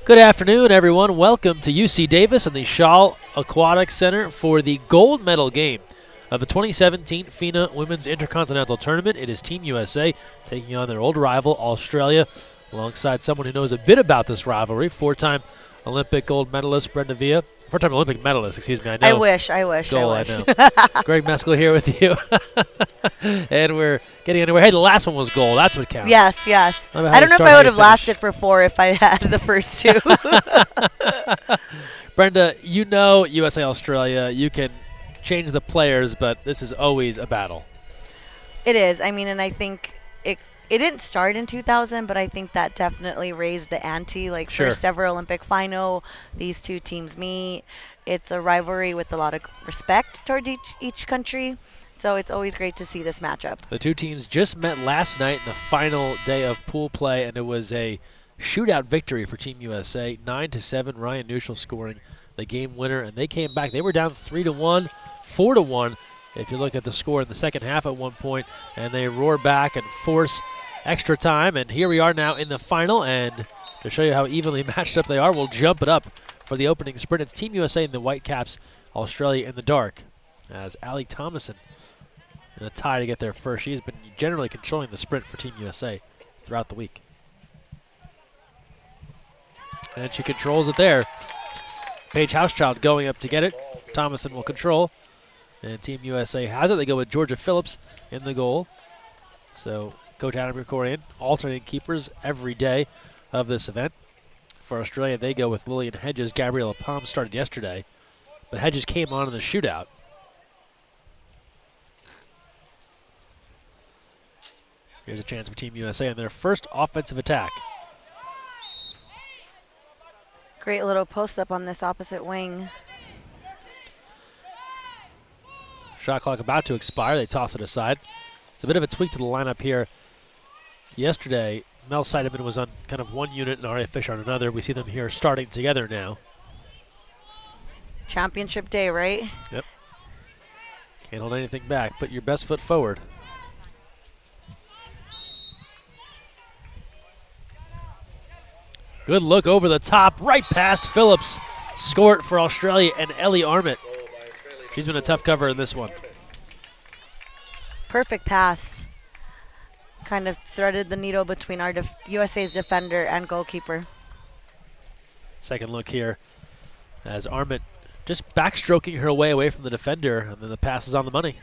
Good afternoon, everyone. Welcome to UC Davis and the Shaw Aquatic Center for the gold medal game of the 2017 FINA Women's Intercontinental Tournament. It is Team USA taking on their old rival, Australia, alongside someone who knows a bit about this rivalry, four-time Olympic gold medalist Brenda Villa. Four-time Olympic medalist, excuse me. I know. I wish. Goal, I know. Greg Meskel here with you. And we're getting underway. Hey, the last one was gold. That's what counts. Yes. I don't know if I would have lasted for 4 if I had the first 2. Brenda, you know USA Australia. You can change the players, but this is always a battle. It is. I mean, and I think it didn't start in 2000, but I think that definitely raised the ante. Like, Sure. First ever Olympic final, these two teams meet. It's a rivalry with a lot of respect toward each country. So it's always great to see this matchup. The two teams just met last night in the final day of pool play, and it was a shootout victory for Team USA. 9-7, Ryan Neuschel scoring the game winner, and they came back. They were down 3-1, 4-1, if you look at the score in the second half at one point, and they roar back and force extra time. And here we are now in the final, and to show you how evenly matched up they are, we'll jump it up for the opening sprint. It's Team USA in the white caps, Australia in the dark, as Allie Thomason in a tie to get there first. She's been generally controlling the sprint for Team USA throughout the week. And she controls it there. Paige Housechild going up to get it. Thomason will control. And Team USA has it. They go with Georgia Phillips in the goal. So Coach Adam Krikorian alternating keepers every day of this event. For Australia, they go with Lillian Hedges. Gabriella Palm started yesterday, but Hedges came on in the shootout. Here's a chance for Team USA in their first offensive attack. Great little post-up on this opposite wing. Shot clock about to expire. They toss it aside. It's a bit of a tweak to the lineup here. Yesterday, Mel Seidemann was on kind of one unit and Aria Fisher on another. We see them here starting together now. Championship day, right? Yep. Can't hold anything back. Put your best foot forward. Good look over the top, right past Phillips. Score it for Australia and Ellie Armit. She's been a tough cover in this one. Perfect pass. Kind of threaded the needle between our USA's defender and goalkeeper. Second look here as Armit just backstroking her way away from the defender, and then the pass is on the money.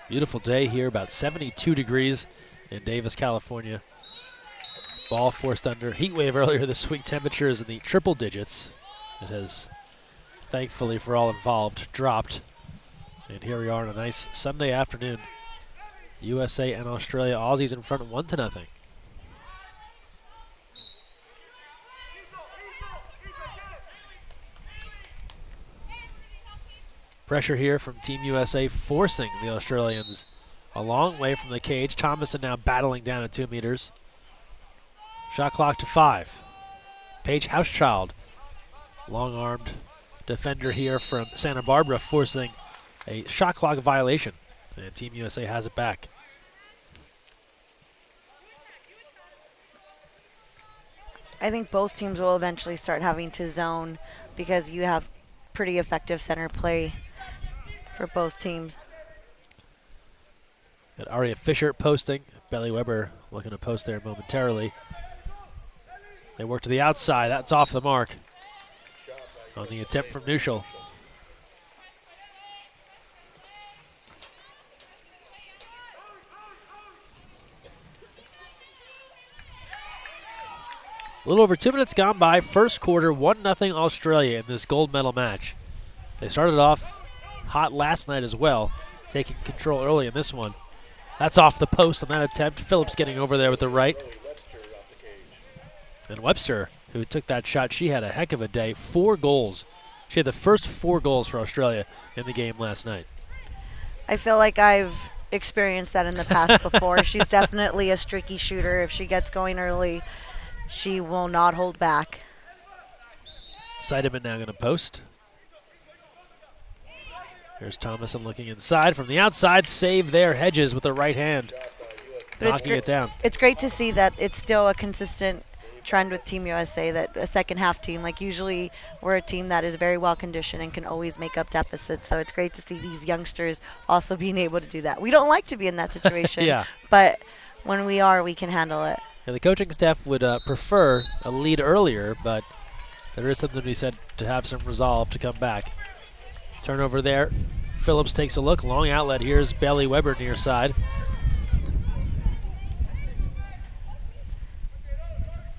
Beautiful day here, about 72 degrees in Davis, California. Ball forced under heat wave earlier this week. Temperatures in the triple digits. It has, thankfully for all involved, dropped. And here we are on a nice Sunday afternoon. USA and Australia, Aussies in front 1-0. Pressure here from Team USA, forcing the Australians a long way from the cage. Thomason now battling down at 2 meters. Shot clock to 5. Paige Housechild, long-armed defender here from Santa Barbara, forcing a shot clock violation. And Team USA has it back. I think both teams will eventually start having to zone because you have pretty effective center play for both teams. Got Aria Fisher posting. Belly Weber looking to post there momentarily. They work to the outside. That's off the mark on the attempt from Neuschel. A little over 2 minutes gone by. First quarter, 1-0 Australia in this gold medal match. They started off hot last night as well, taking control early in this one. That's off the post on that attempt. Phillips getting over there with the right. And Webster, who took that shot, she had a heck of a day. 4 goals. She had the first 4 goals for Australia in the game last night. I feel like I've experienced that in the past before. She's definitely a streaky shooter. If she gets going early, she will not hold back. Seidemann now going to post. Here's Thomason looking inside from the outside. Save there. Hedges with the right hand. But knocking it down. It's great to see that it's still a consistent trend with Team USA, that a second half team, like usually we're a team that is very well conditioned and can always make up deficits. So it's great to see these youngsters also being able to do that. We don't like to be in that situation, Yeah. but when we are, we can handle it. Yeah, the coaching staff would prefer a lead earlier, but there is something to be said to have some resolve to come back. Turnover there. Phillips takes a look. Long outlet. Here's Bailey Weber near side.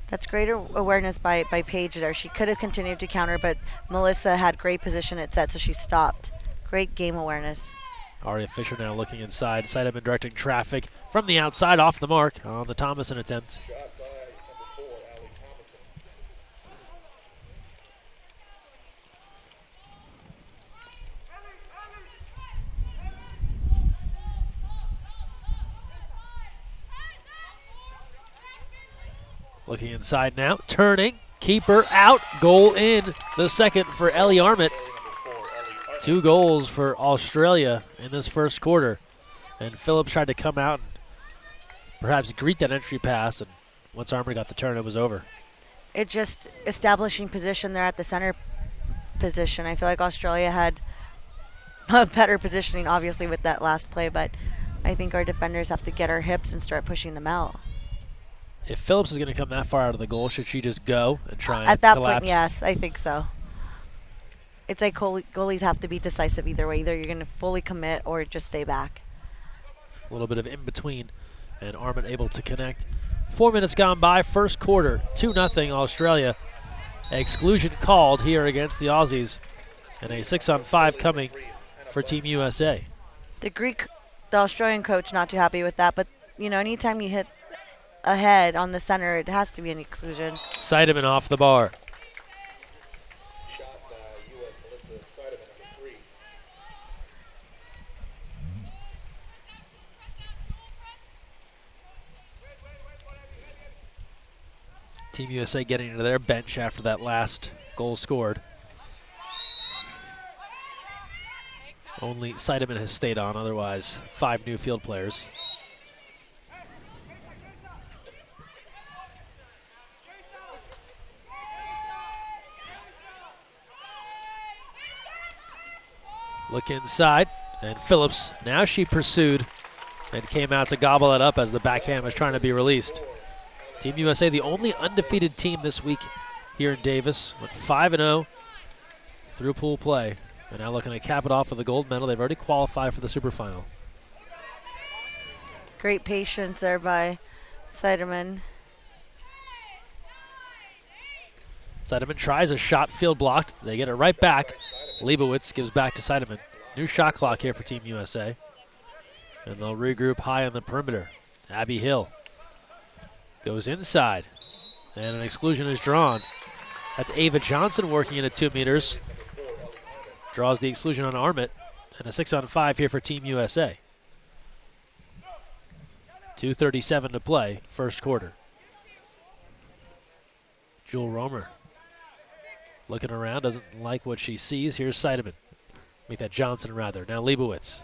That's great awareness by Paige there. She could have continued to counter, but Melissa had great position at set, so she stopped. Great game awareness. Aria Fisher now looking inside. Seidemann directing traffic from the outside off the mark on the Thomason attempt. Looking inside now, turning, keeper out, goal in. The second for Ellie Armit. 2 goals for Australia in this first quarter. And Phillips tried to come out and perhaps greet that entry pass, and once Armit got the turn, it was over. It just establishing position there at the center position. I feel like Australia had a better positioning, obviously, with that last play, but I think our defenders have to get our hips and start pushing them out. If Phillips is going to come that far out of the goal, should she just go and try and at that collapse? point, yes, I think so. It's like goalies have to be decisive either way. Either you're going to fully commit or just stay back. A little bit of in between, and Armit able to connect. 4 minutes gone by, first quarter, 2-0 Australia. Exclusion called here against the Aussies, and a 6-on-5 coming for Team USA. The Australian coach, not too happy with that, but you know, anytime you hit ahead on the center, it has to be an exclusion. Seidemann off the bar. Shot US Melissa Seidemann, number 3. Team USA getting into their bench after that last goal scored. Only Seidemann has stayed on, otherwise 5 new field players. Look inside, and Phillips, now she pursued and came out to gobble it up as the backhand was trying to be released. Team USA, the only undefeated team this week here in Davis, went 5-0 through pool play, and now looking to cap it off with a gold medal. They've already qualified for the superfinal. Great patience there by Seidemann. Seidemann tries a shot, field blocked. They get it right back. Leibowitz gives back to Seidemann. New shot clock here for Team USA. And they'll regroup high on the perimeter. Abby Hill goes inside, and an exclusion is drawn. That's Ava Johnson working in at 2 meters. Draws the exclusion on Armit, and a 6-on-5 here for Team USA. 2:37 to play, first quarter. Jewel Romer looking around, doesn't like what she sees. Here's Seidemann. Make that Johnson, rather. Now Leibowitz.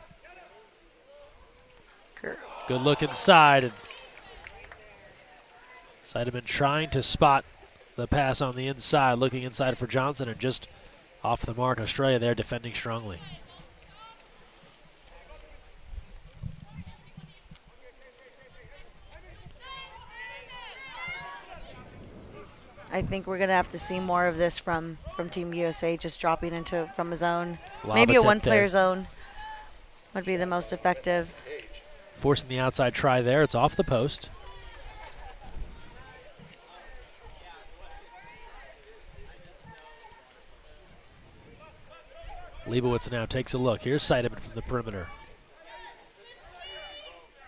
Good look inside, and Seidemann trying to spot the pass on the inside, looking inside for Johnson, and just off the mark. Australia there defending strongly. I think we're going to have to see more of this from Team USA, just dropping into from a zone. Lob Maybe a attempt one-player there. zone would be the most effective. Forcing the outside try there. It's off the post. Leibowitz now takes a look. Here's Seidemann from the perimeter.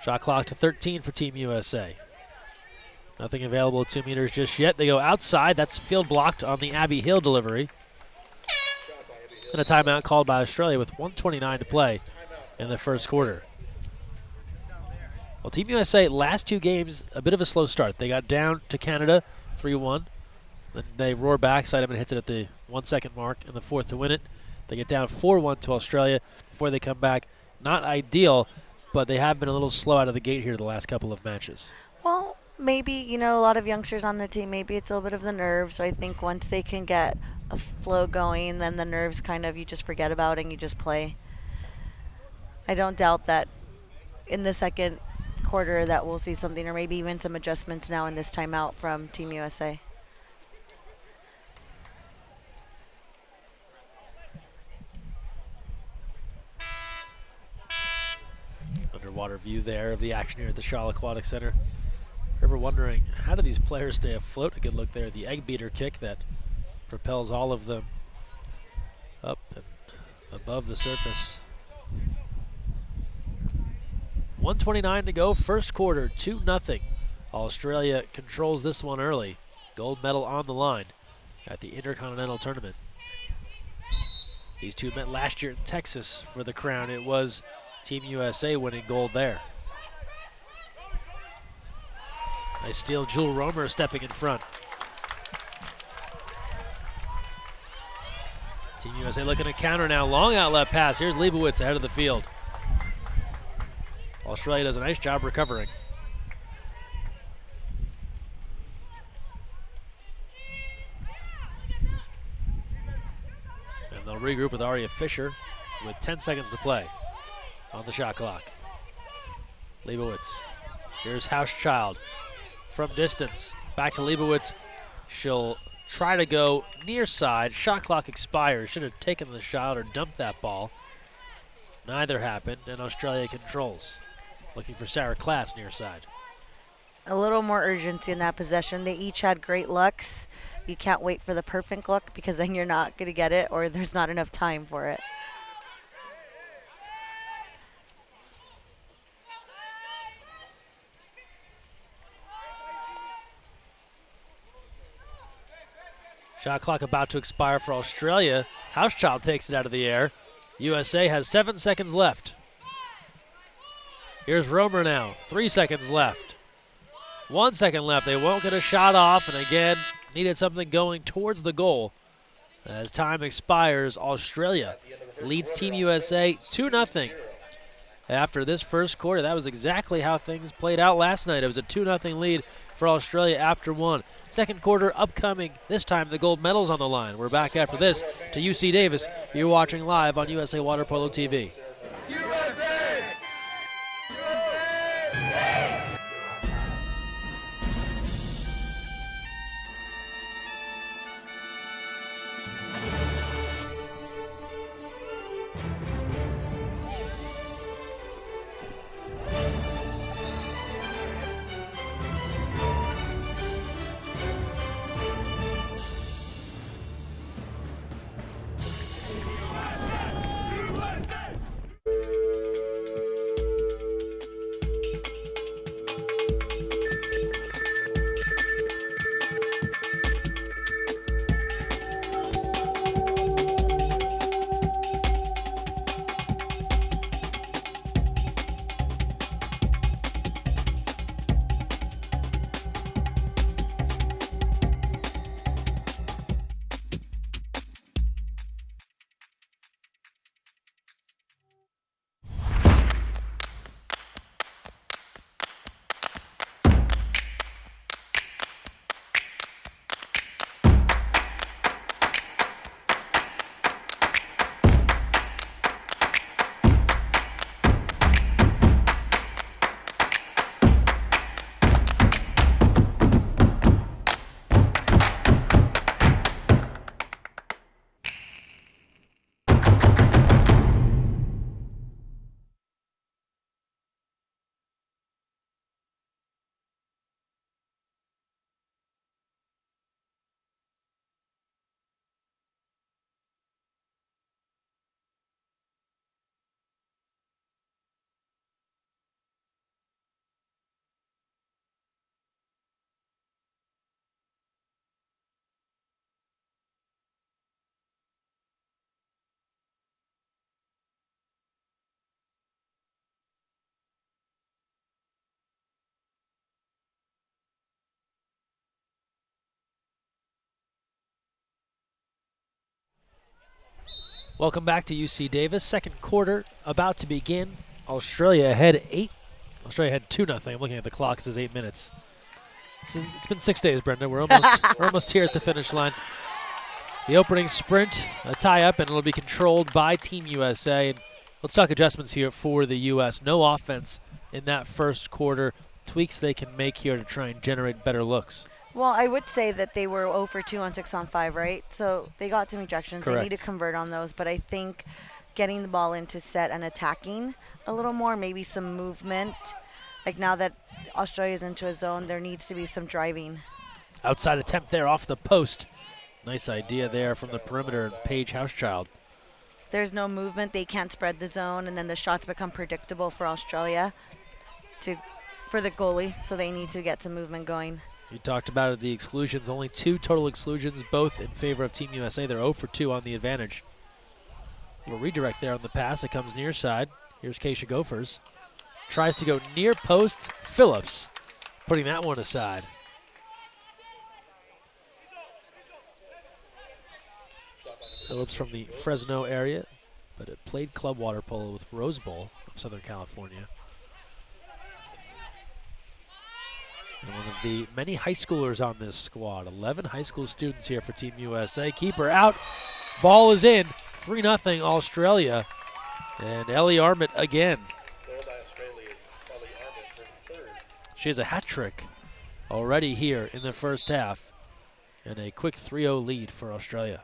Shot clock to 13 for Team USA. Nothing available at 2 meters just yet. They go outside. That's field blocked on the Abby Hill delivery. And a timeout called by Australia with 1:29 to play in the first quarter. Well, Team USA, last 2 games, a bit of a slow start. They got down to Canada 3-1. Then they roar back. Seidemann hits it at the 1 second mark in the fourth to win it. They get down 4-1 to Australia before they come back. Not ideal. but they have been a little slow out of the gate here the last couple of matches. Well, maybe, a lot of youngsters on the team, maybe it's a little bit of the nerves. So I think once they can get a flow going, then the nerves kind of, you just forget about it and you just play. I don't doubt that in the second quarter that we'll see something, or maybe even some adjustments now in this timeout from Team USA. Underwater view there of the action here at the Shaw Aquatic Center. If you're ever wondering, how do these players stay afloat? A good look there, the egg beater kick that propels all of them up and above the surface. 1:29 to go, first quarter, 2-0. Australia controls this one early. Gold medal on the line at the Intercontinental tournament. These two met last year in Texas for the crown. It was Team USA winning gold there. Nice steal, Jewel Romer stepping in front. Team USA looking to counter now. Long outlet pass. Here's Leibowitz ahead of the field. Australia does a nice job recovering. And they'll regroup with Aria Fisher with 10 seconds to play on the shot clock. Leibowitz. Here's Hauschild from distance. Back to Leibowitz. She'll try to go near side. Shot clock expires. Should have taken the shot or dumped that ball. Neither happened, and Australia controls. Looking for Sarah Klass near side. A little more urgency in that possession. They each had great looks. You can't wait for the perfect look because then you're not going to get it or there's not enough time for it. Shot clock about to expire for Australia. Hauschild takes it out of the air. USA has 7 seconds left. Here's Romer now, 3 seconds left. 1 second left, they won't get a shot off, and again, needed something going towards the goal. As time expires, Australia leads Team USA 2-0. After this first quarter, that was exactly how things played out last night. It was a 2-0 lead for Australia after one. Second quarter upcoming, this time the gold medal's on the line. We're back after this to UC Davis. You're watching live on USA Water Polo TV. Welcome back to UC Davis. Second quarter about to begin. Australia ahead 8. Australia had 2-0. I'm looking at the clock. It says 8 minutes. It's been 6 days, Brenda. We're almost here at the finish line. The opening sprint, a tie-up, and it'll be controlled by Team USA. And let's talk adjustments here for the U.S. No offense in that first quarter. Tweaks they can make here to try and generate better looks. Well, I would say that they were 0 for 2 on 6-on-5, right? So they got some ejections. Correct. They need to convert on those. But I think getting the ball into set and attacking a little more, maybe some movement. Like now that Australia's into a zone, there needs to be some driving. Outside attempt there off the post. Nice idea there from the perimeter and Paige Housechild. If there's no movement, they can't spread the zone, and then the shots become predictable for Australia for the goalie, so they need to get some movement going. You talked about it, the exclusions, only 2 total exclusions, both in favor of Team USA. They're 0 for 2 on the advantage. A redirect there on the pass. It comes near side. Here's Keisha Gophers. Tries to go near post. Phillips putting that one aside. Phillips from the Fresno area, but it played club water polo with Rose Bowl of Southern California. And one of the many high schoolers on this squad. 11 high school students here for Team USA. Keeper out. Ball is in. 3-0 Australia. And Ellie Armit again. Goal by Australia's Ellie Armit, her third. She has a hat trick already here in the first half. And a quick 3-0 lead for Australia.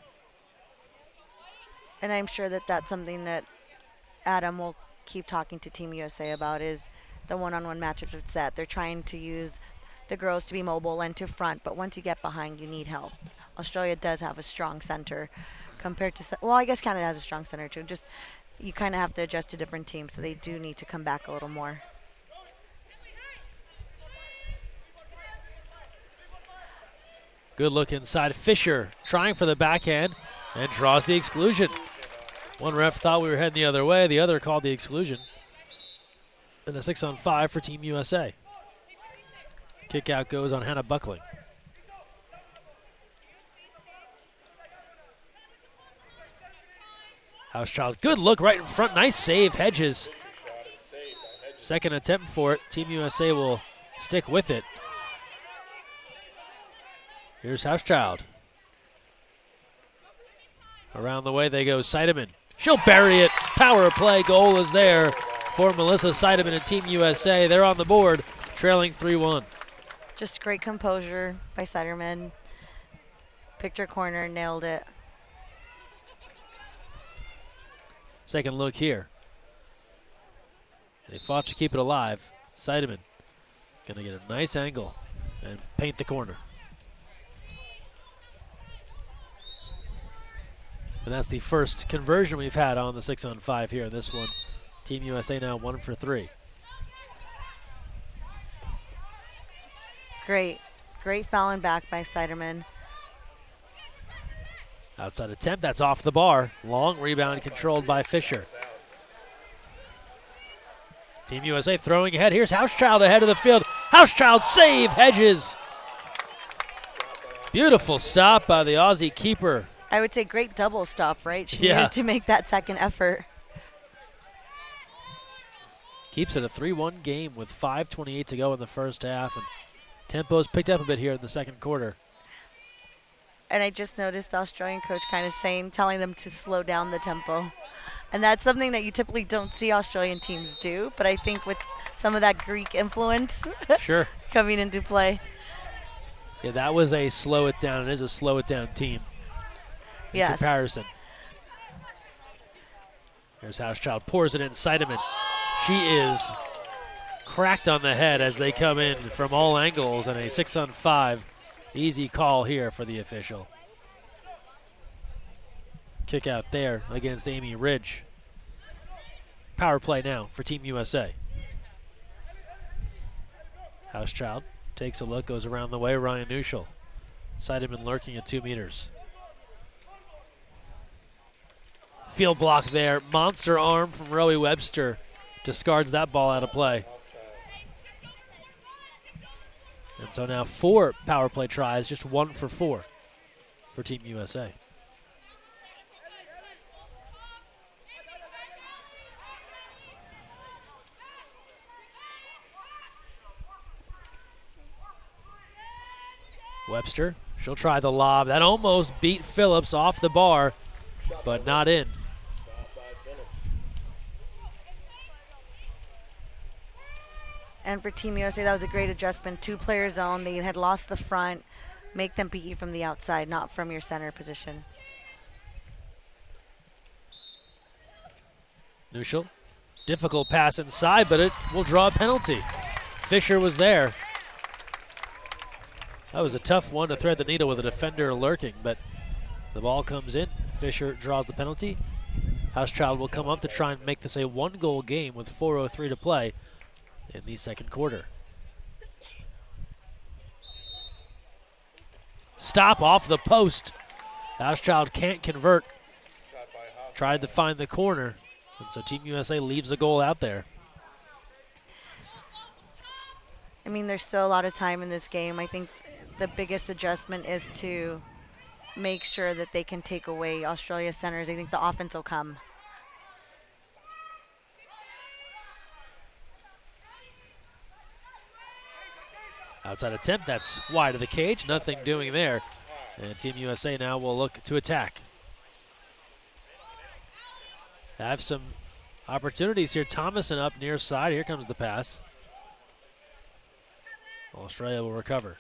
And I'm sure that that's something that Adam will keep talking to Team USA about, is the one-on-one matchups with set. They're trying to use the girls to be mobile and to front, but once you get behind, you need help. Australia does have a strong center compared to, well, I guess Canada has a strong center too. Just you kind of have to adjust to different teams, so they do need to come back a little more. Good look inside. Fisher trying for the backhand and draws the exclusion. One ref thought we were heading the other way. The other called the exclusion. And a 6-on-5 for Team USA. Kick out goes on Hannah Buckling. Housechild, good look right in front. Nice save, Hedges. Second attempt for it. Team USA will stick with it. Here's Housechild. Around the way they go, Seidemann. She'll bury it. Power play goal is there for Melissa Seidemann and Team USA. They're on the board, trailing 3-1. Just great composure by Seidemann. Picked her corner, nailed it. Second look here. They fought to keep it alive. Seidemann gonna get a nice angle and paint the corner. And that's the first conversion we've had on the 6-on-5 here in this one. Team USA now 1 for 3. Great fouling back by Seidemann. Outside attempt, that's off the bar. Long rebound controlled by Fisher. Team USA throwing ahead. Here's Housechild ahead of the field. Housechild save, Hedges. Beautiful stop by the Aussie keeper. I would say great double stop, right? She Yeah. needed to make that second effort. Keeps it a 3-1 game with 5:28 to go in the first half. And tempo's picked up a bit here in the second quarter. And I just noticed the Australian coach kind of telling them to slow down the tempo. And that's something that you typically don't see Australian teams do. But I think with some of that Greek influence Sure. coming into play. Yeah, that was a slow it down. It is a slow it down team in Yes. comparison. Here's Housechild, pours it in. Seidemann. She is cracked on the head as they come in from all angles, and a 6-on-5. Easy call here for the official. Kick out there against Amy Ridge. Power play now for Team USA. Housechild takes a look, goes around the way. Ryan Nuschel. Seidemann lurking at 2 meters. Field block there. Monster arm from Rowie Webster. Discards that ball out of play. And so now 4 power play tries, just 1 for 4 for Team USA. Webster, she'll try the lob. That almost beat Phillips off the bar, but not in. Stop by Phillips. And for Team USA, that was a great adjustment. 2-player zone. They had lost the front. Make them beat you from the outside, not from your center position. Nuschel, difficult pass inside, but it will draw a penalty. Fisher was there. That was a tough one to thread the needle with a defender lurking, but the ball comes in. Fisher draws the penalty. Hauschild will come up to try and make this a 1-goal game with 4:03 to play in the second quarter. Stop off the post. Hauschild can't convert. Shot by Haas. Tried to find the corner, and so Team USA leaves a goal out there. I mean, there's still a lot of time in this game. I think the biggest adjustment is to make sure that they can take away Australia's centers. I think the offense will come. Outside attempt, that's wide of the cage. Nothing doing there. And Team USA now will look to attack. Have some opportunities here. Thomason up near side. Here comes the pass. Australia will recover.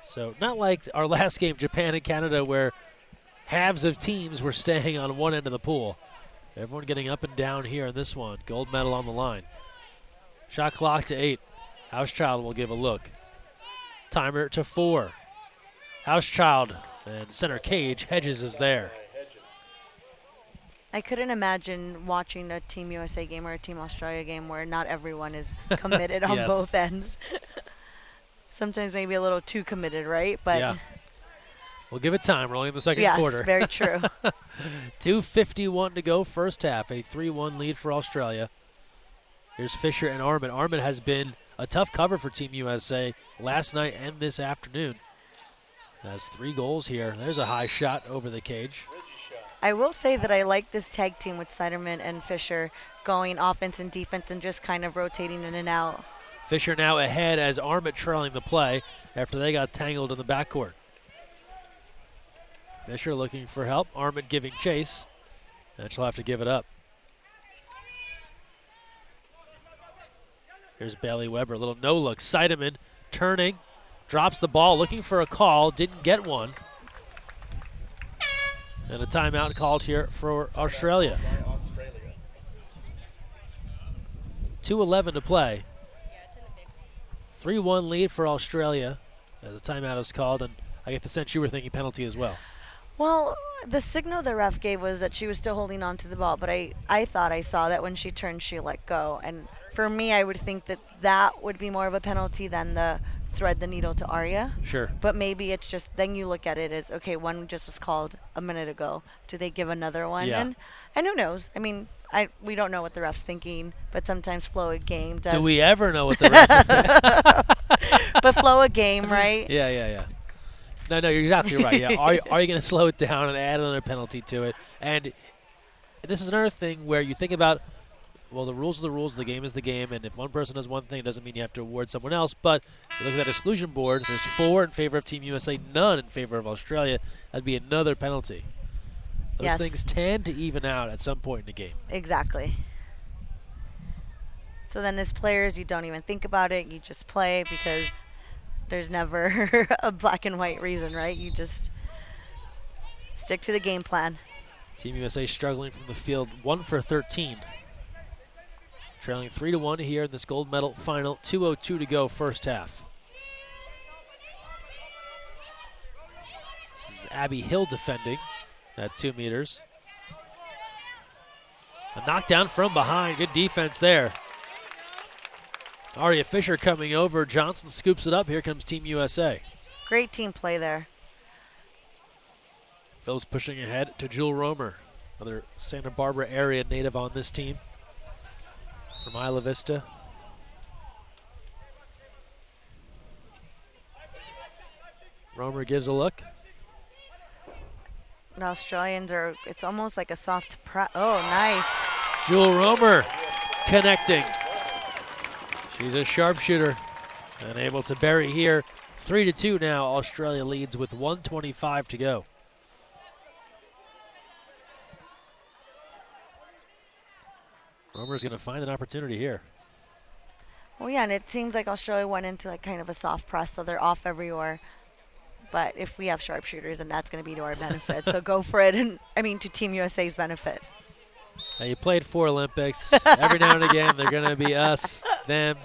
So not like our last game, Japan and Canada, where halves of teams were staying on one end of the pool. Everyone getting up and down here in this one. Gold medal on the line. Shot clock to 8. Hauschild will give a look. Timer to 4. Hauschild and center cage. Hedges is there. I couldn't imagine watching a Team USA game or a Team Australia game where not everyone is committed on Yes. both ends. Sometimes maybe a little too committed, right? But Yeah. We'll give it time. We're only in the second yes, quarter. very true. 2:51 to go first half. A 3-1 lead for Australia. Here's Fisher and Armand. Armand has been a tough cover for Team USA last night and this afternoon. Has 3 goals here. There's a high shot over the cage. I will say that I like this tag team with Siderman and Fisher going offense and defense and just kind of rotating in and out. Fisher now ahead as Armand trailing the play after they got tangled in the backcourt. Fisher looking for help. Armand giving chase. And she'll have to give it up. Here's Bailey Weber. A little no look. Sideman turning. Drops the ball. Looking for a call. Didn't get one. And a timeout called here for Australia. By Australia. 2:11 to play. 3-1 lead for Australia as a timeout is called. And I get the sense you were thinking penalty as well. Well, the signal the ref gave was that she was still holding on to the ball, but I thought I saw that when she turned, she let go. And for me, I would think that that would be more of a penalty than the thread the needle to Arya. Sure. But maybe it's just, then you look at it as, okay, one just was called a minute ago. Do they give another one? Yeah. And who knows? I mean, we don't know what the ref's thinking, but sometimes flow of game does. Do we ever know what the ref is thinking? But flow of game, right? Yeah. No, you're exactly right. Yeah, are you going to slow it down and add another penalty to it? And this is another thing where you think about, well, the rules are the rules, the game is the game, and if one person does one thing, it doesn't mean you have to award someone else. But you look at that exclusion board, there's 4 in favor of Team USA, none in favor of Australia. That'd be another penalty. Those Yes. things tend to even out at some point in the game. Exactly. So then as players, you don't even think about it. You just play because there's never a black and white reason, right? You just stick to the game plan. Team USA struggling from the field, 1 for 13. Trailing 3-1 here in this gold medal final. 2:02 to go first half. This is Abby Hill defending at 2 meters. A knockdown from behind. Good defense there. Aria Fisher coming over. Johnson scoops it up. Here comes Team USA. Great team play there. Phil's pushing ahead to Jewel Romer, another Santa Barbara area native on this team from Isla Vista. Romer gives a look. The Australians are, it's almost like a soft oh, nice. Jewel Romer connecting. She's a sharpshooter and able to bury here. 3-2 now. Australia leads with 1:25 to go. Romer's going to find an opportunity here. Well, yeah, and it seems like Australia went into like kind of a soft press, so they're off everywhere. But if we have sharpshooters, then that's going to be to our benefit. So go for it, and I mean to Team USA's benefit. Now, you played 4 Olympics. Every now and again, they're going to be us, them.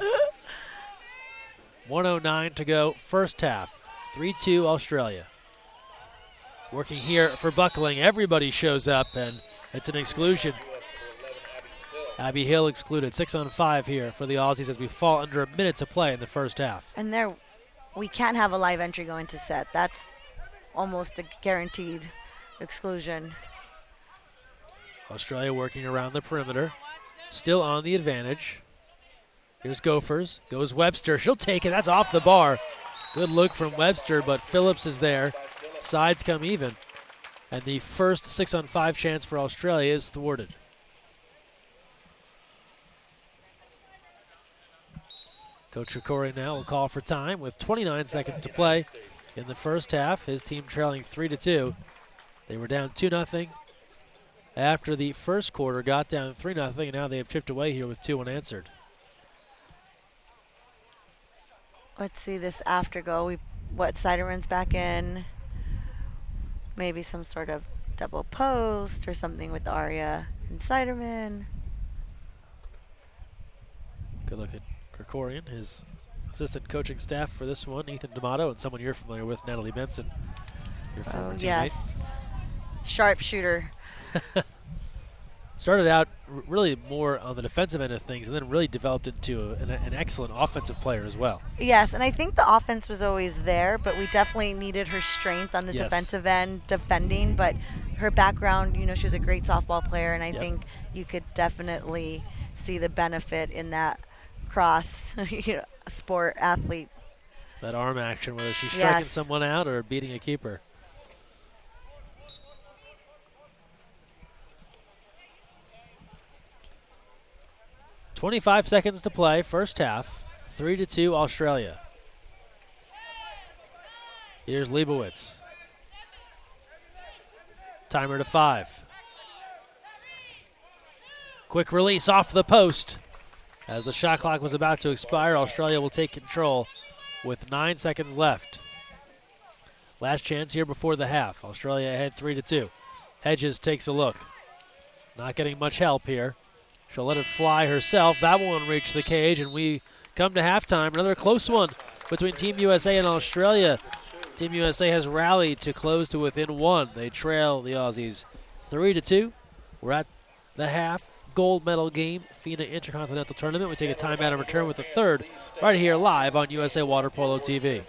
1:09 to go, first half. 3-2 Australia. Working here for buckling. Everybody shows up, and it's an exclusion. US number 11, Abby Hill. Abby Hill excluded. 6-on-5 here for the Aussies as we fall under a minute to play in the first half. And there, we can't have a live entry going to set. That's almost a guaranteed exclusion. Australia working around the perimeter. Still on the advantage. Here's Gophers. Goes Webster. She'll take it. That's off the bar. Good look from Webster, but Phillips is there. Sides come even. And the first 6-on-5 chance for Australia is thwarted. Coach Shikori now will call for time with 29 seconds to play in the first half. His team trailing 3-2. They were down 2-0 after the first quarter, got down 3-0, and now they have chipped away here with 2 unanswered. Let's see this after go. Siderman's back in. Maybe some sort of double post or something with Arya and Siderman. Good look at Krikorian, his assistant coaching staff for this one, Ethan D'Amato, and someone you're familiar with, Natalie Benson, your former teammate. Yes. Sharpshooter. Started out really more on the defensive end of things and then really developed into an excellent offensive player as well. Yes, and I think the offense was always there, but we definitely needed her strength on the Yes. defensive end, defending. But her background, she was a great softball player, and I Yep. think you could definitely see the benefit in that cross sport athlete. That arm action, whether she's striking Yes. someone out or beating a keeper. .25 seconds to play, first half. 3-2 Australia. Here's Leibowitz. Timer to 5. Quick release off the post. As the shot clock was about to expire, Australia will take control with 9 seconds left. Last chance here before the half. Australia ahead 3-2. Hedges takes a look. Not getting much help here. She'll let it fly herself. That one reached the cage, and we come to halftime. Another close one between Team USA and Australia. Team USA has rallied to close to within 1. They trail the Aussies 3-2. We're at the half. Gold medal game, FINA Intercontinental Tournament. We take a timeout and return with the third right here live on USA Water Polo TV.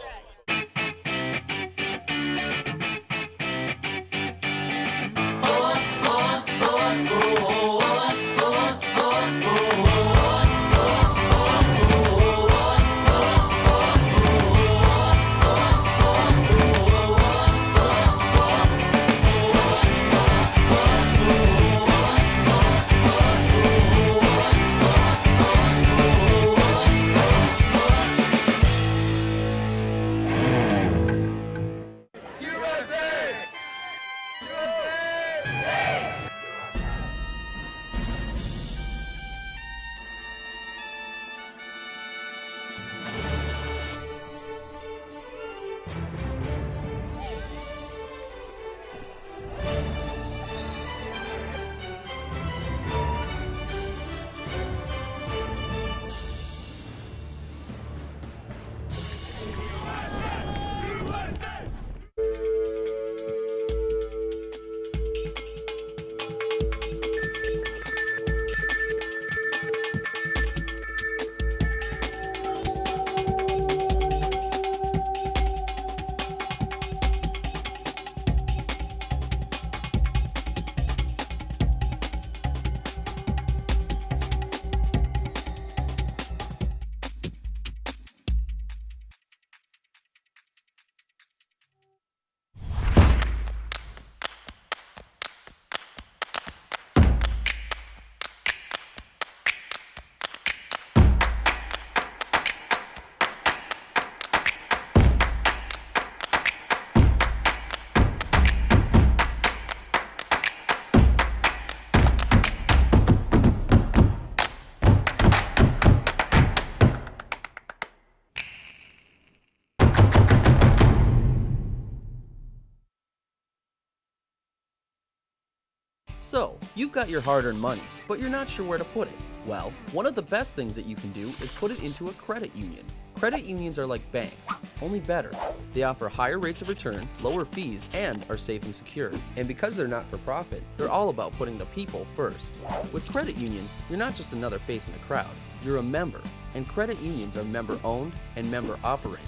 So, you've got your hard-earned money, but you're not sure where to put it. Well, one of the best things that you can do is put it into a credit union. Credit unions are like banks, only better. They offer higher rates of return, lower fees, and are safe and secure. And because they're not for profit, they're all about putting the people first. With credit unions, you're not just another face in the crowd, you're a member. And credit unions are member-owned and member-operated.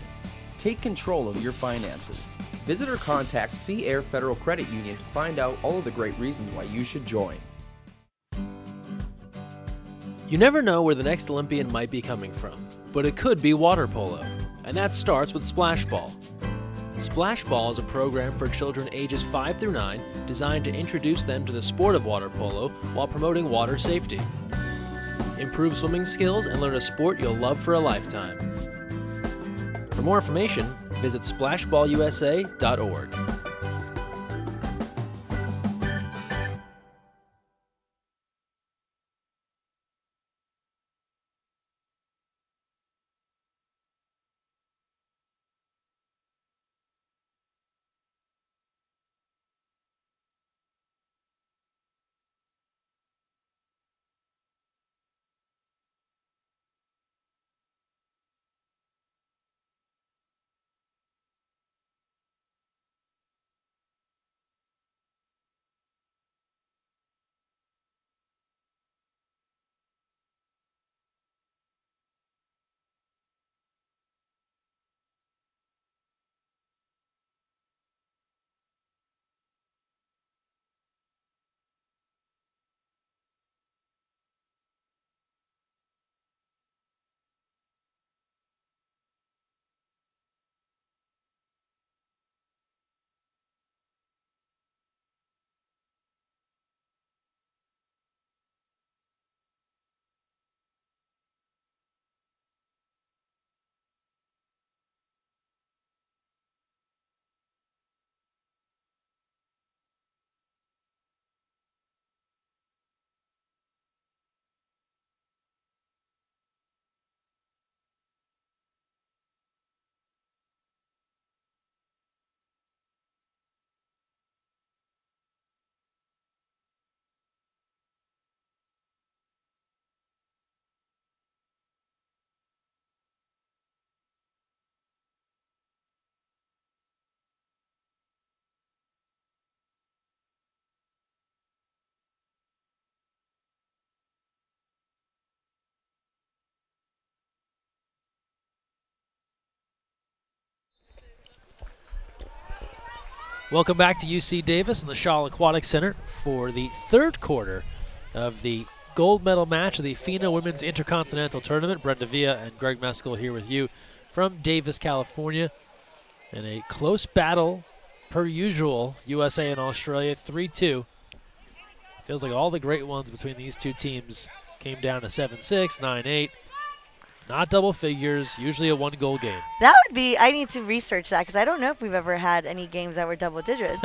Take control of your finances. Visit or contact Sea Air Federal Credit Union to find out all of the great reasons why you should join. You never know where the next Olympian might be coming from, but it could be water polo, and that starts with Splash Ball. Splash Ball is a program for children ages 5 through 9 designed to introduce them to the sport of water polo while promoting water safety. Improve swimming skills and learn a sport you'll love for a lifetime. For more information, visit splashballusa.org. Welcome back to UC Davis and the Shaw Aquatic Center for the third quarter of the gold medal match of the FINA Women's Intercontinental Tournament. Brenda Villa and Greg Meskel here with you from Davis, California. In a close battle, per usual, USA and Australia, 3-2. Feels like all the great ones between these two teams came down to 7-6, 9-8. Not double figures, usually a one-goal game. That would be, I need to research that because I don't know if we've ever had any games that were double digits.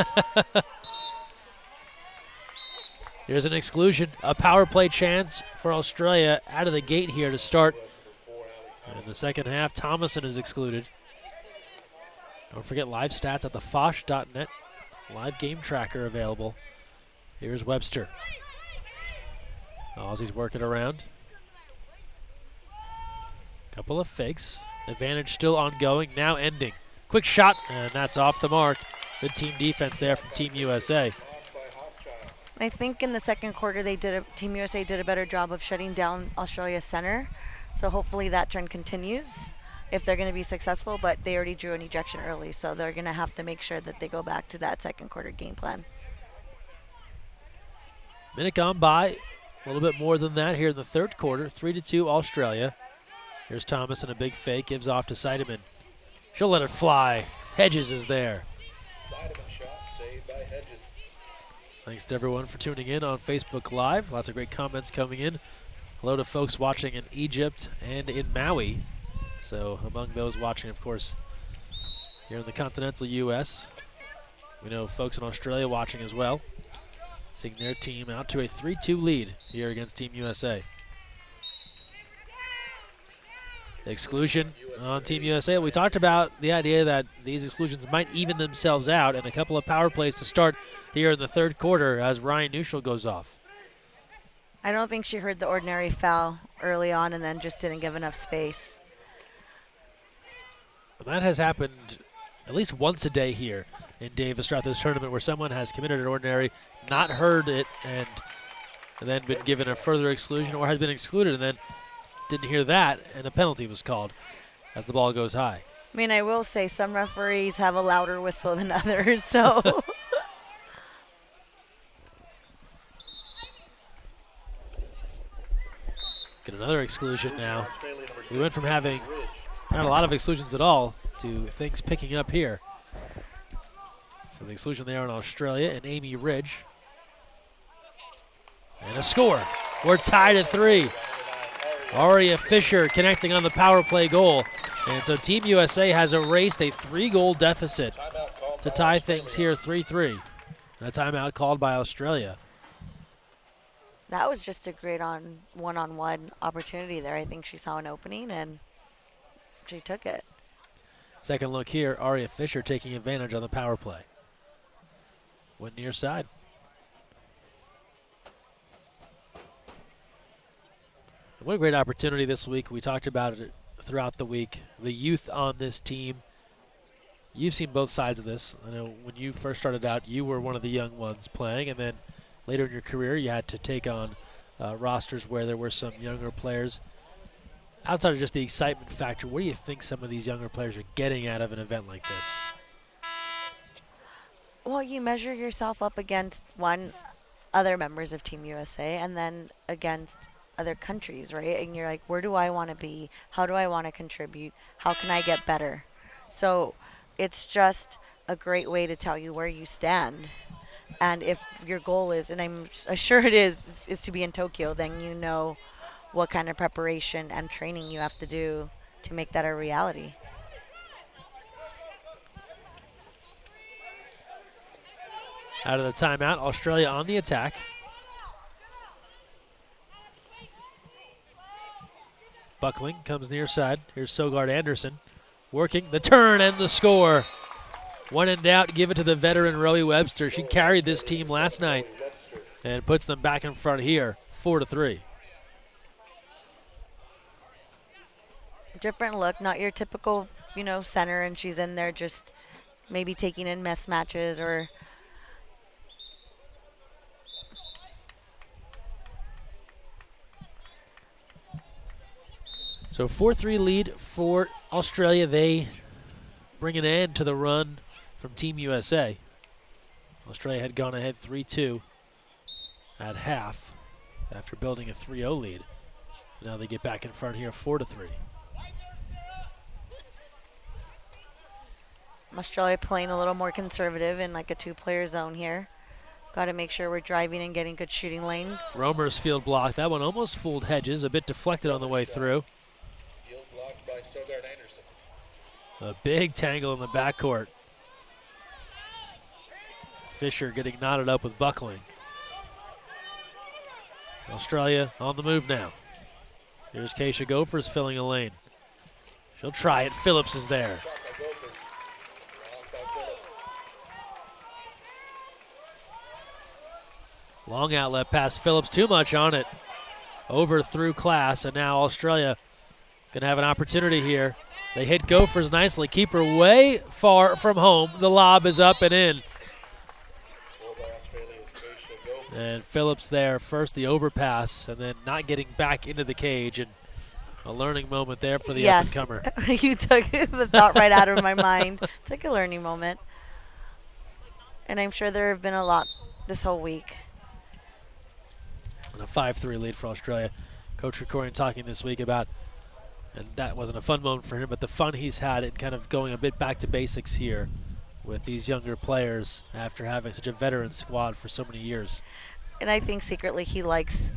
Here's an exclusion, a power play chance for Australia out of the gate here to start. In the second half, Thomason is excluded. Don't forget live stats at thefosh.net. Live game tracker available. Here's Webster. Aussie's working around. Couple of fakes. Advantage still ongoing, now ending. Quick shot, and that's off the mark. Good team defense there from Team USA. I think in the second quarter, Team USA did a better job of shutting down Australia's center. So hopefully that trend continues if they're going to be successful, but they already drew an ejection early, so they're going to have to make sure that they go back to that second quarter game plan. Minute gone by, a little bit more than that here in the third quarter, 3-2 Australia. Here's Thomas in a big fake, gives off to Seidemann. She'll let it fly. Hedges is there. Seidemann shot saved by Hedges. Thanks to everyone for tuning in on Facebook Live. Lots of great comments coming in. Hello to folks watching in Egypt and in Maui. So among those watching, of course, here in the continental U.S. We know folks in Australia watching as well. Seeing their team out to a 3-2 lead here against Team USA. Exclusion on Team USA. We talked about the idea that these exclusions might even themselves out, and a couple of power plays to start here in the third quarter as Ryan Neuschel goes off. I don't think she heard the ordinary foul early on and then just didn't give enough space. And that has happened at least once a day here in Davis throughout this tournament, where someone has committed an ordinary, not heard it, and then been given a further exclusion, or has been excluded and then didn't hear that, and a penalty was called as the ball goes high. I mean, I will say some referees have a louder whistle than others, so. Get another exclusion now. We went from having not a lot of exclusions at all to things picking up here. So the exclusion there on Australia and Amy Ridge. And a score. We're tied at 3. Aria Fisher connecting on the power play goal. And so Team USA has erased a 3-goal deficit to tie things here 3-3. And a timeout called by Australia. That was just a great one-on-one opportunity there. I think she saw an opening and she took it. Second look here, Aria Fisher taking advantage on the power play. Went near side. What a great opportunity this week. We talked about it throughout the week. The youth on this team. You've seen both sides of this. I know when you first started out, you were one of the young ones playing, and then later in your career, you had to take on rosters where there were some younger players. Outside of just the excitement factor, what do you think some of these younger players are getting out of an event like this? Well, you measure yourself up against other members of Team USA and then against other countries, right? And you're like, where do I want to be? How do I want to contribute? How can I get better? So it's just a great way to tell you where you stand. And if your goal is, and I'm sure it is to be in Tokyo, then you know what kind of preparation and training you have to do to make that a reality. Out of the timeout, Australia on the attack. Buckling comes near side. Here's Sogard Anderson working the turn and the score. When in doubt, give it to the veteran Rowie Webster. She carried this team last night and puts them back in front here, 4-3. Different look, not your typical, center, and she's in there just maybe taking in mess matches or. So 4-3 lead for Australia. They bring an end to the run from Team USA. Australia had gone ahead 3-2 at half after building a 3-0 lead. Now they get back in front here, 4-3. Australia playing a little more conservative in like a 2-player zone here. Got to make sure we're driving and getting good shooting lanes. Romer's field block. That one almost fooled Hedges, a bit deflected on the way through. Field blocked by Sogard Anderson. A big tangle in the backcourt. Fisher getting knotted up with Buckling. Australia on the move now. Here's Keisha Gophers filling a lane. She'll try it. Phillips is there. Long outlet pass. Phillips too much on it. Over through Class, and now Australia going to have an opportunity here. They hit Gophers nicely. Keep her way far from home. The lob is up and in. And Phillips there first, the overpass, and then not getting back into the cage. And a learning moment there for the up-and-comer. You took the thought right out of my mind. It's like a learning moment. And I'm sure there have been a lot this whole week. And a 5-3 lead for Australia. Coach Krikorian talking this week about, and that wasn't a fun moment for him, but the fun he's had in kind of going a bit back to basics here with these younger players after having such a veteran squad for so many years. And I think secretly he likes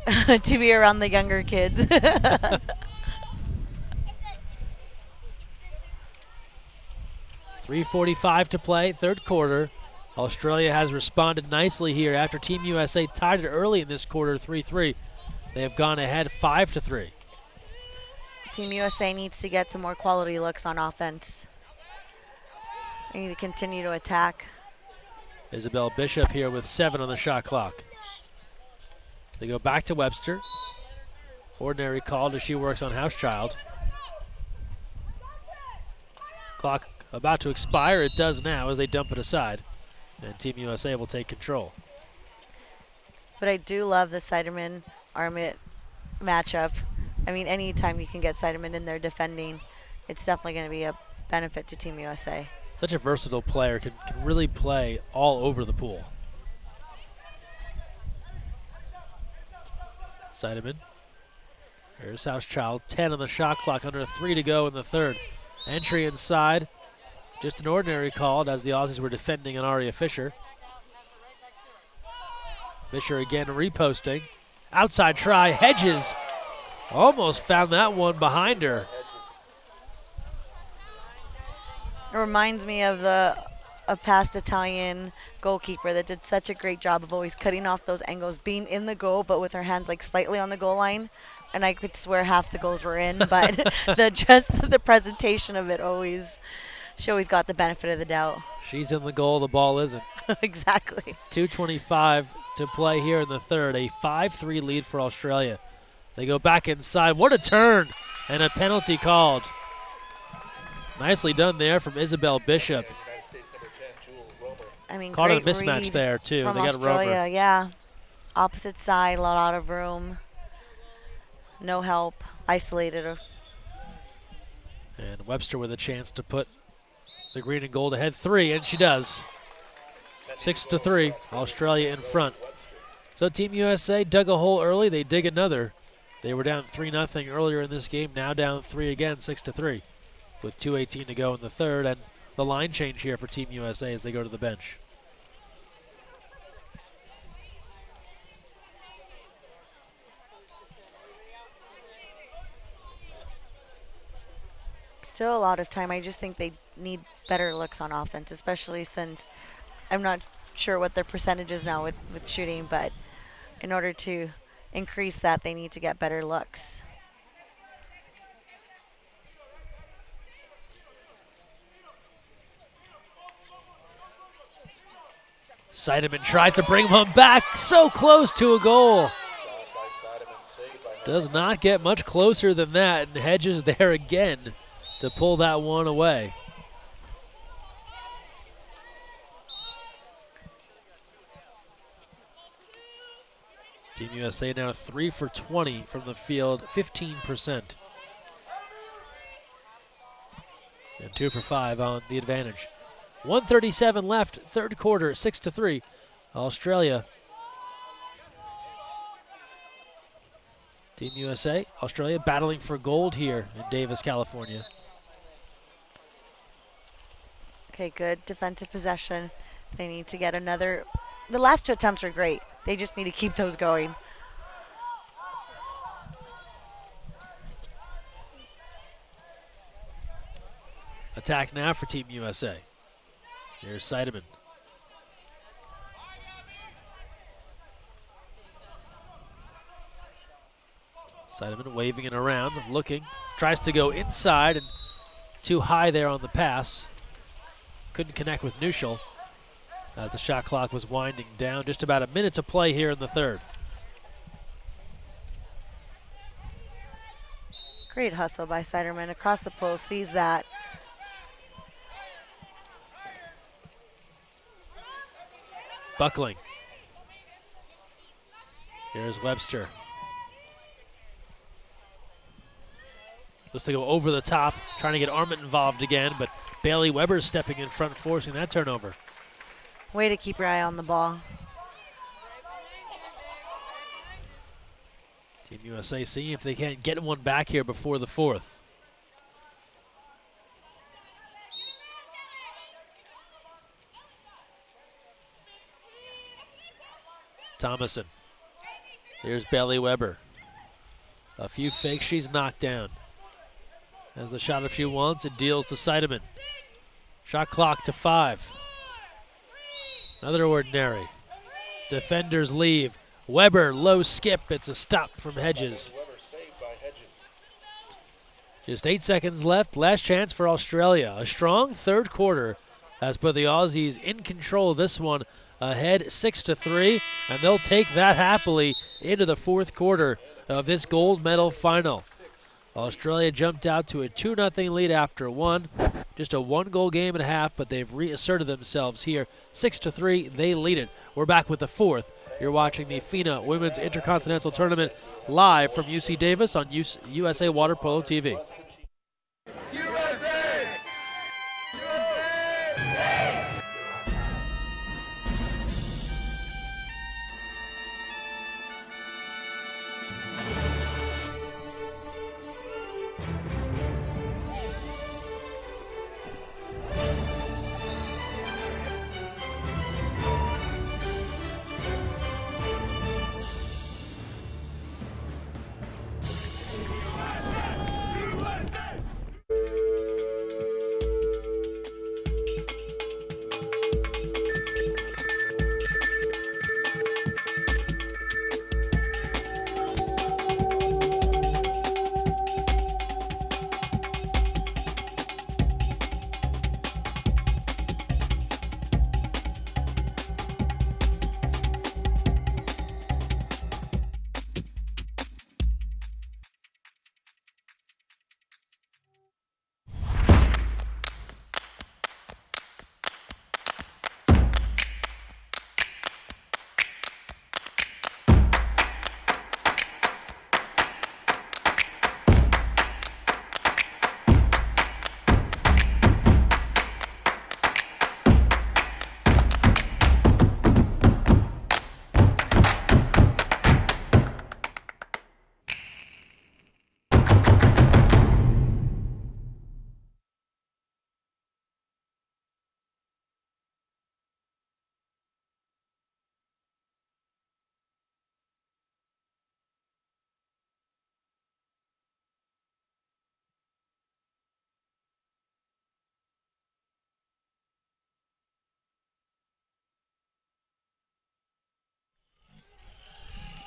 to be around the younger kids. 3:45 to play, third quarter. Australia has responded nicely here after Team USA tied it early in this quarter, 3-3. They have gone ahead 5-3. Team USA needs to get some more quality looks on offense. They need to continue to attack. Isabel Bishop here with 7 on the shot clock. They go back to Webster. Ordinary called as she works on Housechild. Clock about to expire. It does now as they dump it aside. And Team USA will take control. But I do love the Siderman-Armit matchup. I mean, anytime you can get Siderman in there defending, it's definitely going to be a benefit to Team USA. Such a versatile player, can really play all over the pool. Sideman. Here's Housechild, 10 on the shot clock, under 3 to go in the third. Entry inside, just an ordinary called as the Aussies were defending on Aria Fisher. Fisher again reposting. Outside try, Hedges almost found that one behind her. It reminds me of a past Italian goalkeeper that did such a great job of always cutting off those angles, being in the goal, but with her hands like slightly on the goal line. And I could swear half the goals were in, but the presentation of it she always got the benefit of the doubt. She's in the goal, the ball isn't. Exactly. 2:25 to play here in the third. A 5-3 lead for Australia. They go back inside. What a turn! And a penalty called. Nicely done there from Isabel Bishop. United States number 10, Jewel Romer. I mean, Caught a great mismatch read there too. from They got Australia, Romer. yeah. Opposite side, a lot of room. No help, isolated her. And Webster with a chance to put the green and gold ahead 3, and she does. 6-3, Australia in front. So Team USA dug a hole early, they dig another. They were down 3-0 earlier in this game, now down 3 again, 6-3, with 2:18 to go in the third, and the line change here for Team USA as they go to the bench. Still a lot of time. I just think they need better looks on offense, especially since I'm not sure what their percentage is now with shooting, but in order to increase that, they need to get better looks. Sideman tries to bring one back, so close to a goal. Shot by Sideman, saved by Does not get much closer than that, and Hedges there again to pull that one away. Team USA now 3 for 20 from the field, 15%. And 2 for 5 on the advantage. 1:37 left, third quarter, 6-3. Australia. Team USA, Australia battling for gold here in Davis, California. Okay, good defensive possession. They need to get another. The last 2 attempts are great. They just need to keep those going. Attack now for Team USA. Here's Sideman. Sideman waving it around, looking. Tries to go inside and too high there on the pass. Couldn't connect with Nuschel as the shot clock was winding down. Just about a minute to play here in the third. Great hustle by Siderman across the post, sees that. Buckling. Here's Webster. Looks to go over the top, trying to get Armit involved again, but Bailey Weber stepping in front, forcing that turnover. Way to keep your eye on the ball. Team USA seeing if they can't get one back here before the fourth. Thomason. Here's Bailey Weber. A few fakes, she's knocked down. Has the shot if she wants, it deals to Sideman. Shot clock to 5. Another ordinary. Defenders leave. Weber, low skip, it's a stop from Hedges. Weber, saved by Hedges. Just 8 seconds left. Last chance for Australia. A strong third quarter has put the Aussies in control of this one, ahead 6-3, and they'll take that happily into the fourth quarter of this gold medal final. Australia jumped out to a 2-0 lead after one. Just a one-goal game and a half, but they've reasserted themselves here. 6-3, they lead it. We're back with the fourth. You're watching the FINA Women's Intercontinental Tournament live from UC Davis on USA Water Polo TV.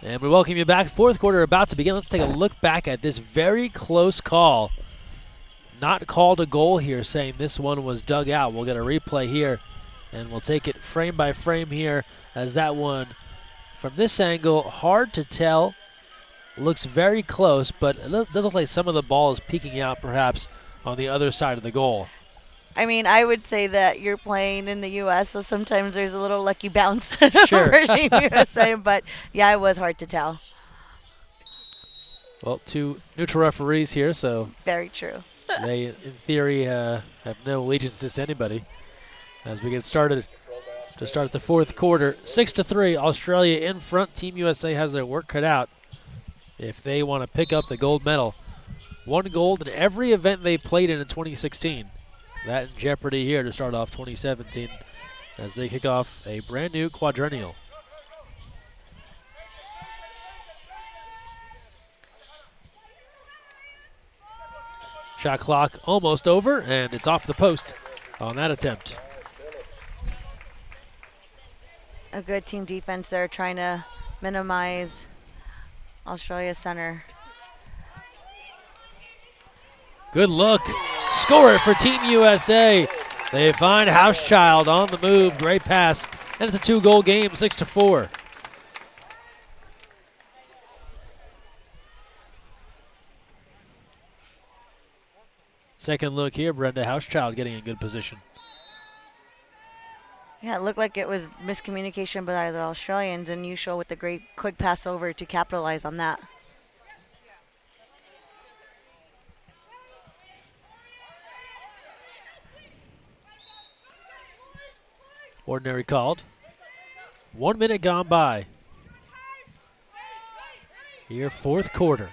And we welcome you back. Fourth quarter about to begin. Let's take a look back at this very close call. Not called a goal here, saying this one was dug out. We'll get a replay here, and we'll take it frame by frame here as that one, from this angle, hard to tell. Looks very close, but it does look like some of the ball is peeking out perhaps on the other side of the goal. I mean, I would say that you're playing in the U.S., so sometimes there's a little lucky bounce Sure. for Team USA, but yeah, it was hard to tell. Well, two neutral referees here, so Very true. they, in theory, have no allegiances to anybody. As we get started to start the fourth quarter, 6-3, Australia in front. Team USA has their work cut out if they want to pick up the gold medal. One gold in every event they played in 2016. That in jeopardy here to start off 2017 as they kick off a brand new quadrennial. Shot clock almost over, and it's off the post on that attempt. A good team defense there, trying to minimize Australia's center. Good look. Score it for Team USA. They find Housechild on the move. Great pass. And it's a two-goal game, 6-4. Second look here, Brenda Housechild getting in good position. Yeah, it looked like it was miscommunication by the Australians, and Usual with the great quick pass over to capitalize on that. Ordinary called. 1 minute gone by. Here, fourth quarter.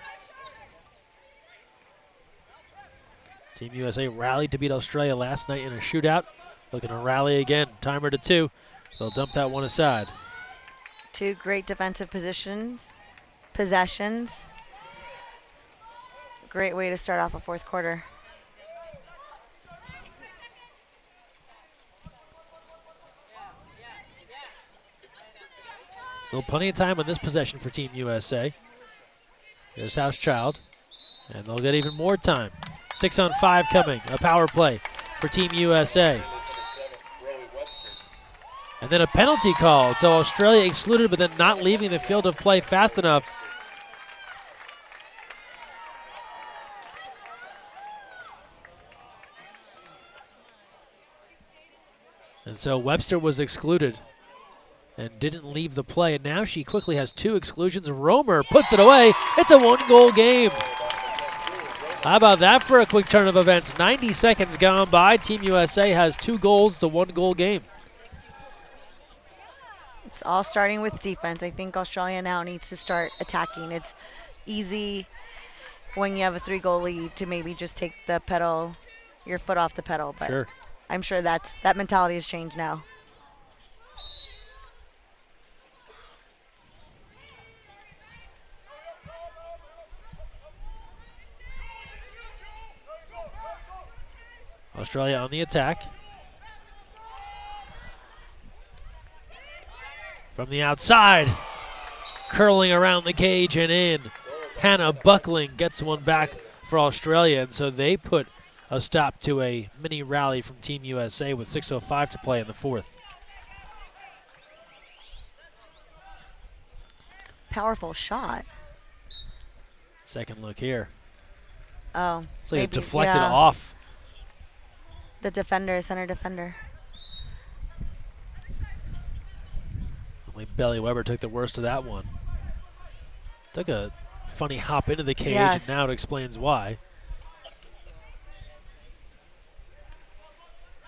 Team USA rallied to beat Australia last night in a shootout. Looking to rally again. Timer to 2. They'll dump that one aside. Two great defensive possessions. Great way to start off a fourth quarter. Still plenty of time on this possession for Team USA. Here's Housechild, and they'll get even more time. 6-on-5 coming, a power play for Team USA. And then a penalty called, so Australia excluded, but then not leaving the field of play fast enough. And so Webster was excluded and didn't leave the play, and now she quickly has 2 exclusions. Romer puts it away. It's a 1-goal game. How about that for a quick turn of events? 90 seconds gone by. Team USA has 2 goals to 1-goal game. It's all starting with defense. I think Australia now needs to start attacking. It's easy when you have a 3-goal lead to maybe just take the pedal, your foot off the pedal. But Sure. I'm sure that mentality has changed now. Australia on the attack. From the outside, curling around the cage and in. Hannah Buckling gets one back for Australia, and so they put a stop to a mini rally from Team USA with 6:05 to play in the 4th. Powerful shot. Second look here. Oh, It's like maybe, it deflected yeah. off. The defender, center defender. Only Belly Weber took the worst of that one. Took a funny hop into the cage, Yes. and now it explains why.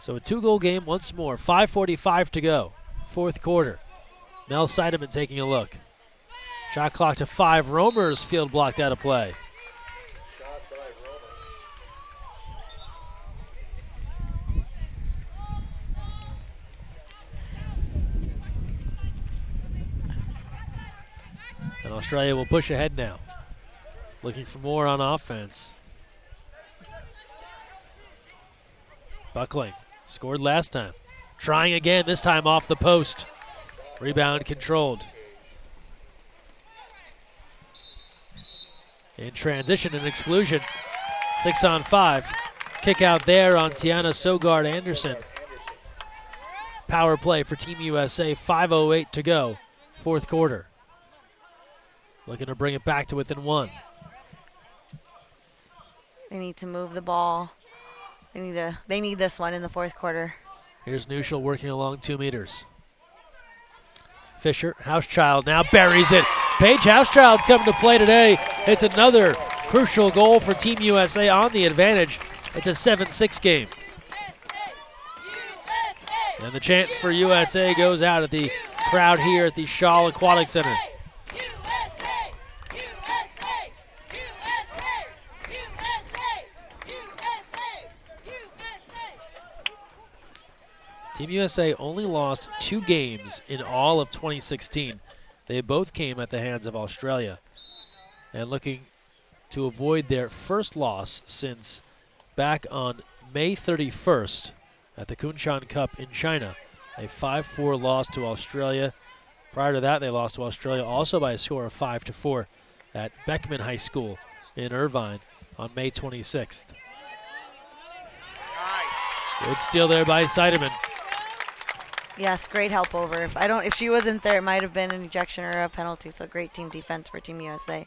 So a 2-goal game once more. 5:45 to go. 4th quarter. Mel Seidemann taking a look. Shot clock to 5. Romer's field blocked out of play. Shot by Romer. And Australia will push ahead now. Looking for more on offense. Buckling. Scored last time. Trying again, this time off the post. Rebound controlled. In transition and exclusion. 6-on-5. Kick out there on Tiana Sogard Anderson. Power play for Team USA. 5:08 to go. 4th quarter. Looking to bring it back to within 1. They need to move the ball. They need this one in the 4th quarter. Here's Nuschel working along 2 meters. Fisher, Housechild now buries it. Paige Housechild's coming to play today. It's another crucial goal for Team USA on the advantage. It's a 7-6 game. And the chant for USA goes out at the crowd here at the Shaw Aquatic Center. Team USA only lost 2 games in all of 2016. They both came at the hands of Australia. And looking to avoid their first loss since back on May 31st at the Kunshan Cup in China. A 5-4 loss to Australia. Prior to that, they lost to Australia also by a score of 5-4 at Beckman High School in Irvine on May 26th. Good steal there by Seidemann. Yes, great help over. If she wasn't there, it might have been an ejection or a penalty. So great team defense for Team USA.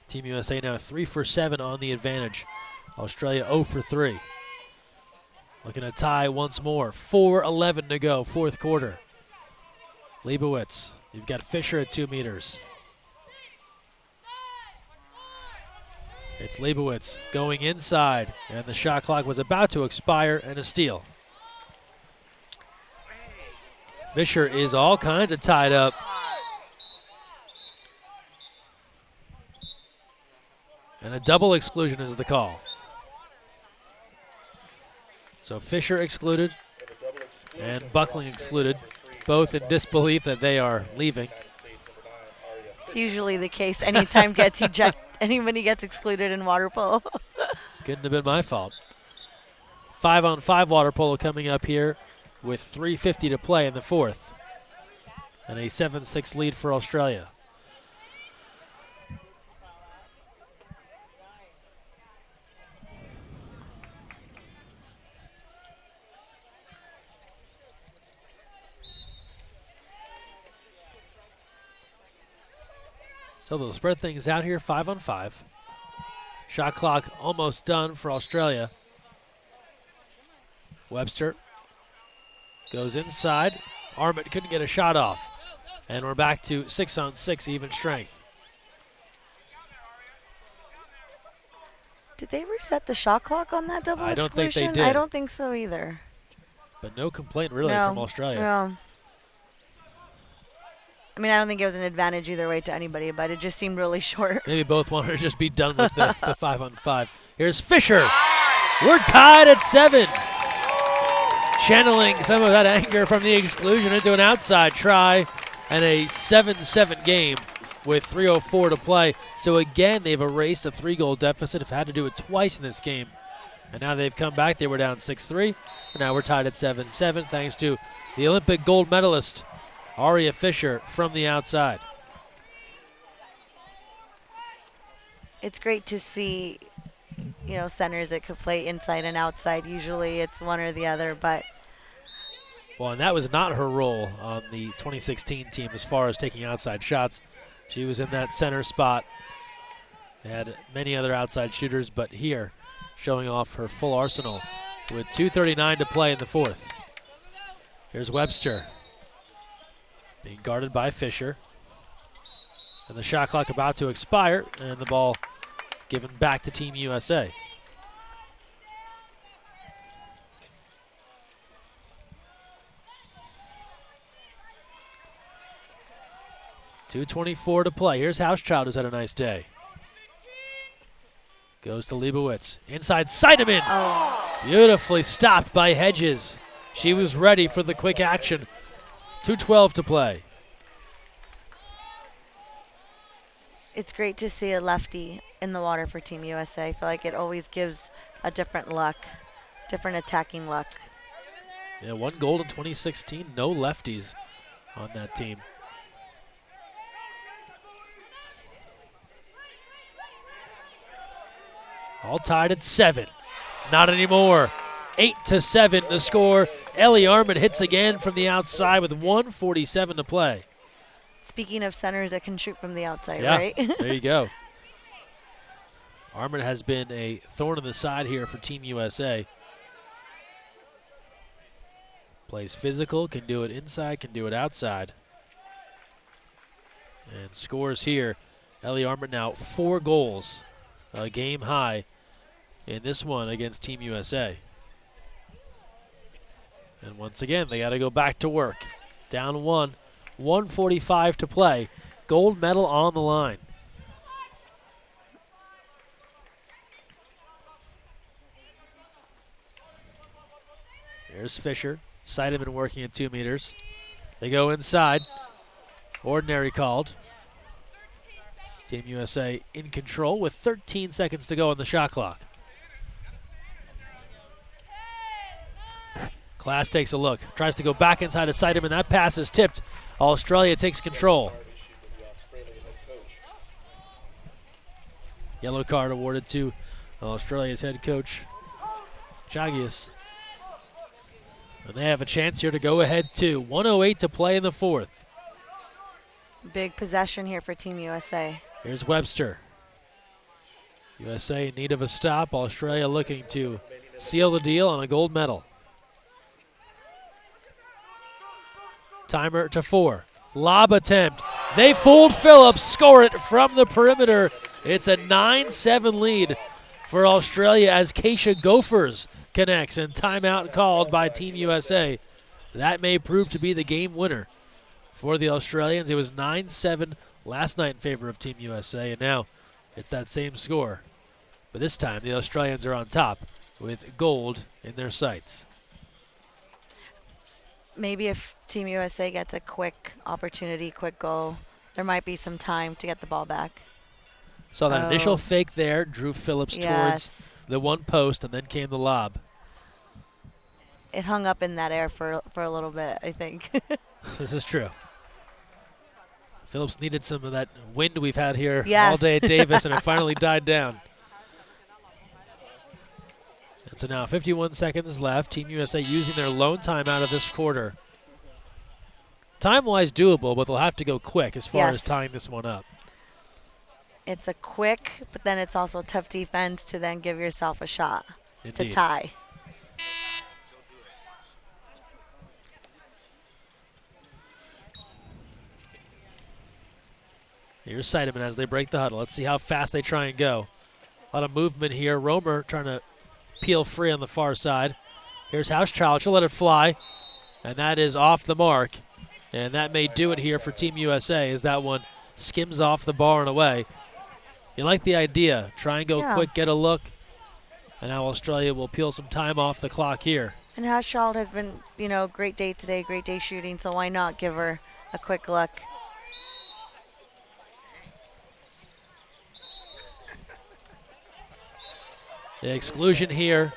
Team USA now 3 for 7 on the advantage. Australia 0 for 3. Looking to tie once more. 4:11 to go, 4th quarter. Leibowitz, you've got Fisher at 2 meters. It's Leibowitz going inside, and the shot clock was about to expire, and a steal. Fisher is all kinds of tied up. And a double exclusion is the call. So Fisher excluded and Buckling excluded, both in disbelief that they are leaving. It's usually the case anytime anybody gets excluded in water polo. Couldn't have been my fault. 5-on-5 water polo coming up here with 3:50 to play in the 4th. And a 7-6 lead for Australia. So they'll spread things out here 5-on-5. Shot clock almost done for Australia. Webster goes inside. Armit couldn't get a shot off. And we're back to 6-on-6 even strength. Did they reset the shot clock on that double I don't think they exclusion? did. I don't think so either. But no complaint really No, from Australia. No. I mean, I don't think it was an advantage either way to anybody, but it just seemed really short. Maybe both wanted to just be done with the 5-on-5. Here's Fisher. We're tied at 7. Channeling some of that anger from the exclusion into an outside try and a 7-7 game with 3:04 to play. So again, they've erased a 3-goal deficit. Have had to do it twice in this game. And now they've come back. They were down 6-3. And now we're tied at 7-7 thanks to the Olympic gold medalist, Aria Fisher, from the outside. It's great to see, centers that could play inside and outside. Usually it's one or the other, but Well, and that was not her role on the 2016 team as far as taking outside shots. She was in that center spot. They had many other outside shooters, but here, showing off her full arsenal with 2:39 to play in the fourth. Here's Webster, being guarded by Fisher. And the shot clock about to expire, and the ball given back to Team USA. .224 to play. Here's Housechild, who's had a nice day. Goes to Leibowitz. Inside, Seidemann. oh, Beautifully stopped by Hedges. She was ready for the quick action. 2:12 to play. it's great to see a lefty in the water for Team USA. I feel like it always gives a different look, different attacking look. Yeah, 1 goal in 2016. No lefties on that team. All tied at 7. Not anymore. 8-7 the score. Ellie Armit hits again from the outside with 1:47 to play. Speaking of centers that can shoot from the outside, Yeah, right? there you go. Armit has been a thorn in the side here for Team USA. Plays physical, can do it inside, can do it outside. And scores here. Ellie Armit now 4 goals, a game high in this one against Team USA. And once again, they got to go back to work. Down 1, 1:45 to play. Gold medal on the line. Here's Fisher. Seidemann working at 2 meters. They go inside. Ordinary called. Team USA in control with 13 seconds to go on the shot clock. Class takes a look. Tries to go back inside to Seidemann. That pass is tipped. Australia takes control. Yellow card awarded to Australia's head coach, Chagius. And they have a chance here to go ahead too. 1:08 to play in the fourth. Big possession here for Team USA. Here's Webster. USA in need of a stop. Australia looking to seal the deal on a gold medal. Timer to 4. Lob attempt. They fooled Phillips. Score it from the perimeter. It's a 9-7 lead for Australia as Keisha Gophers connects, and timeout called by Team USA. That may prove to be the game winner for the Australians. It was 9-7 last night in favor of Team USA, and now it's that same score. But this time the Australians are on top with gold in their sights. Maybe if Team USA gets a quick opportunity, quick goal, there might be some time to get the ball back. Saw that Oh. initial fake there, drew Phillips towards Yes. the one post, and then came the lob. It hung up in that air for a little bit, I think. This is true. Phillips needed some of that wind we've had here Yes. all day at Davis, and it finally died down. And so now 51 seconds left. Team USA using their lone timeout of this quarter. Time-wise doable, but they'll have to go quick as far as Yes. tying this one up. It's a quick, but then it's also tough defense to then give yourself a shot to Indeed. tie. Here's Seidemann as they break the huddle. Let's see how fast they try and go. A lot of movement here. Romer trying to peel free on the far side. Here's Hauschild. She'll let it fly, and that is off the mark. And that may do it here for Team USA as that one skims off the bar and away. You like the idea. Try and go quick, get a look. And now Australia will peel some time off the clock here. And Hauschild has been, great day today, great day shooting, so why not give her a quick look? The exclusion here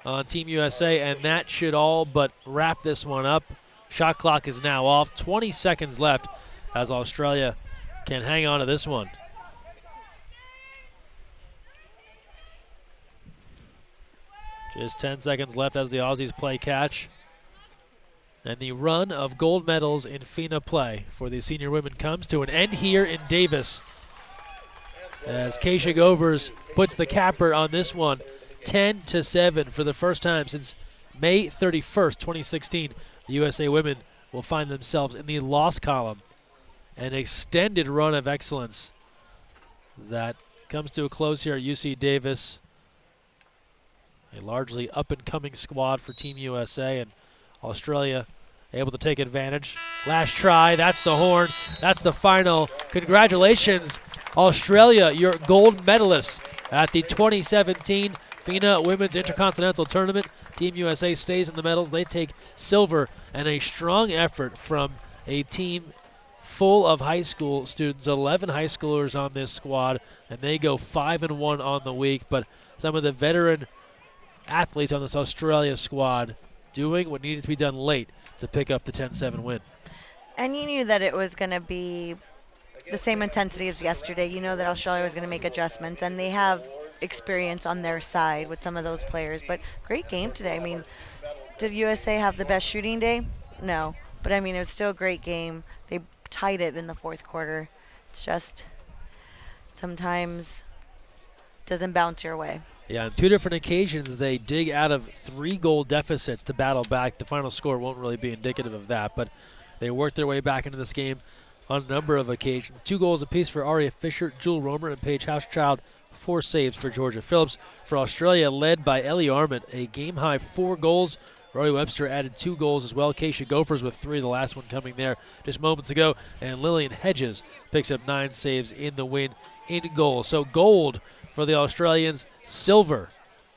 on Team USA, and that should all but wrap this one up. Shot clock is now off. 20 seconds left as Australia can hang on to this one. Just 10 seconds left as the Aussies play catch. And the run of gold medals in FINA play for the senior women comes to an end here in Davis, as Keisha Govers puts the capper on this one, 10-7 for the first time since May 31st, 2016. The USA women will find themselves in the loss column. An extended run of excellence that comes to a close here at UC Davis. A largely up-and-coming squad for Team USA, and Australia able to take advantage. Last try, that's the horn, that's the final. Congratulations, Australia, your gold medalists at the 2017 FINA Women's Intercontinental Tournament. Team USA stays in the medals. They take silver, and a strong effort from a team full of high school students, 11 high schoolers on this squad, and they go 5-1 on the week. But some of the veteran athletes on this Australia squad doing what needed to be done late to pick up the 10-7 win. And you knew that it was going to be the same intensity as yesterday. You know that Australia was going to make adjustments, and they have experience on their side with some of those players. But great game today. I mean, did USA have the best shooting day? No. But, I mean, it was still a great game. They tied it in the fourth quarter. It's just sometimes doesn't bounce your way. Yeah, on two different occasions, they dig out of 3-goal deficits to battle back. The final score won't really be indicative of that, but they worked their way back into this game on a number of occasions. 2 goals apiece for Aria Fisher, Jewel Romer, and Paige Hauschild. 4 saves for Georgia Phillips. For Australia, led by Ellie Armand, a game-high 4 goals. Rory Webster added 2 goals as well. Keisha Gophers with 3, the last one coming there just moments ago. And Lillian Hedges picks up 9 saves in the win in goal. So gold for the Australians, silver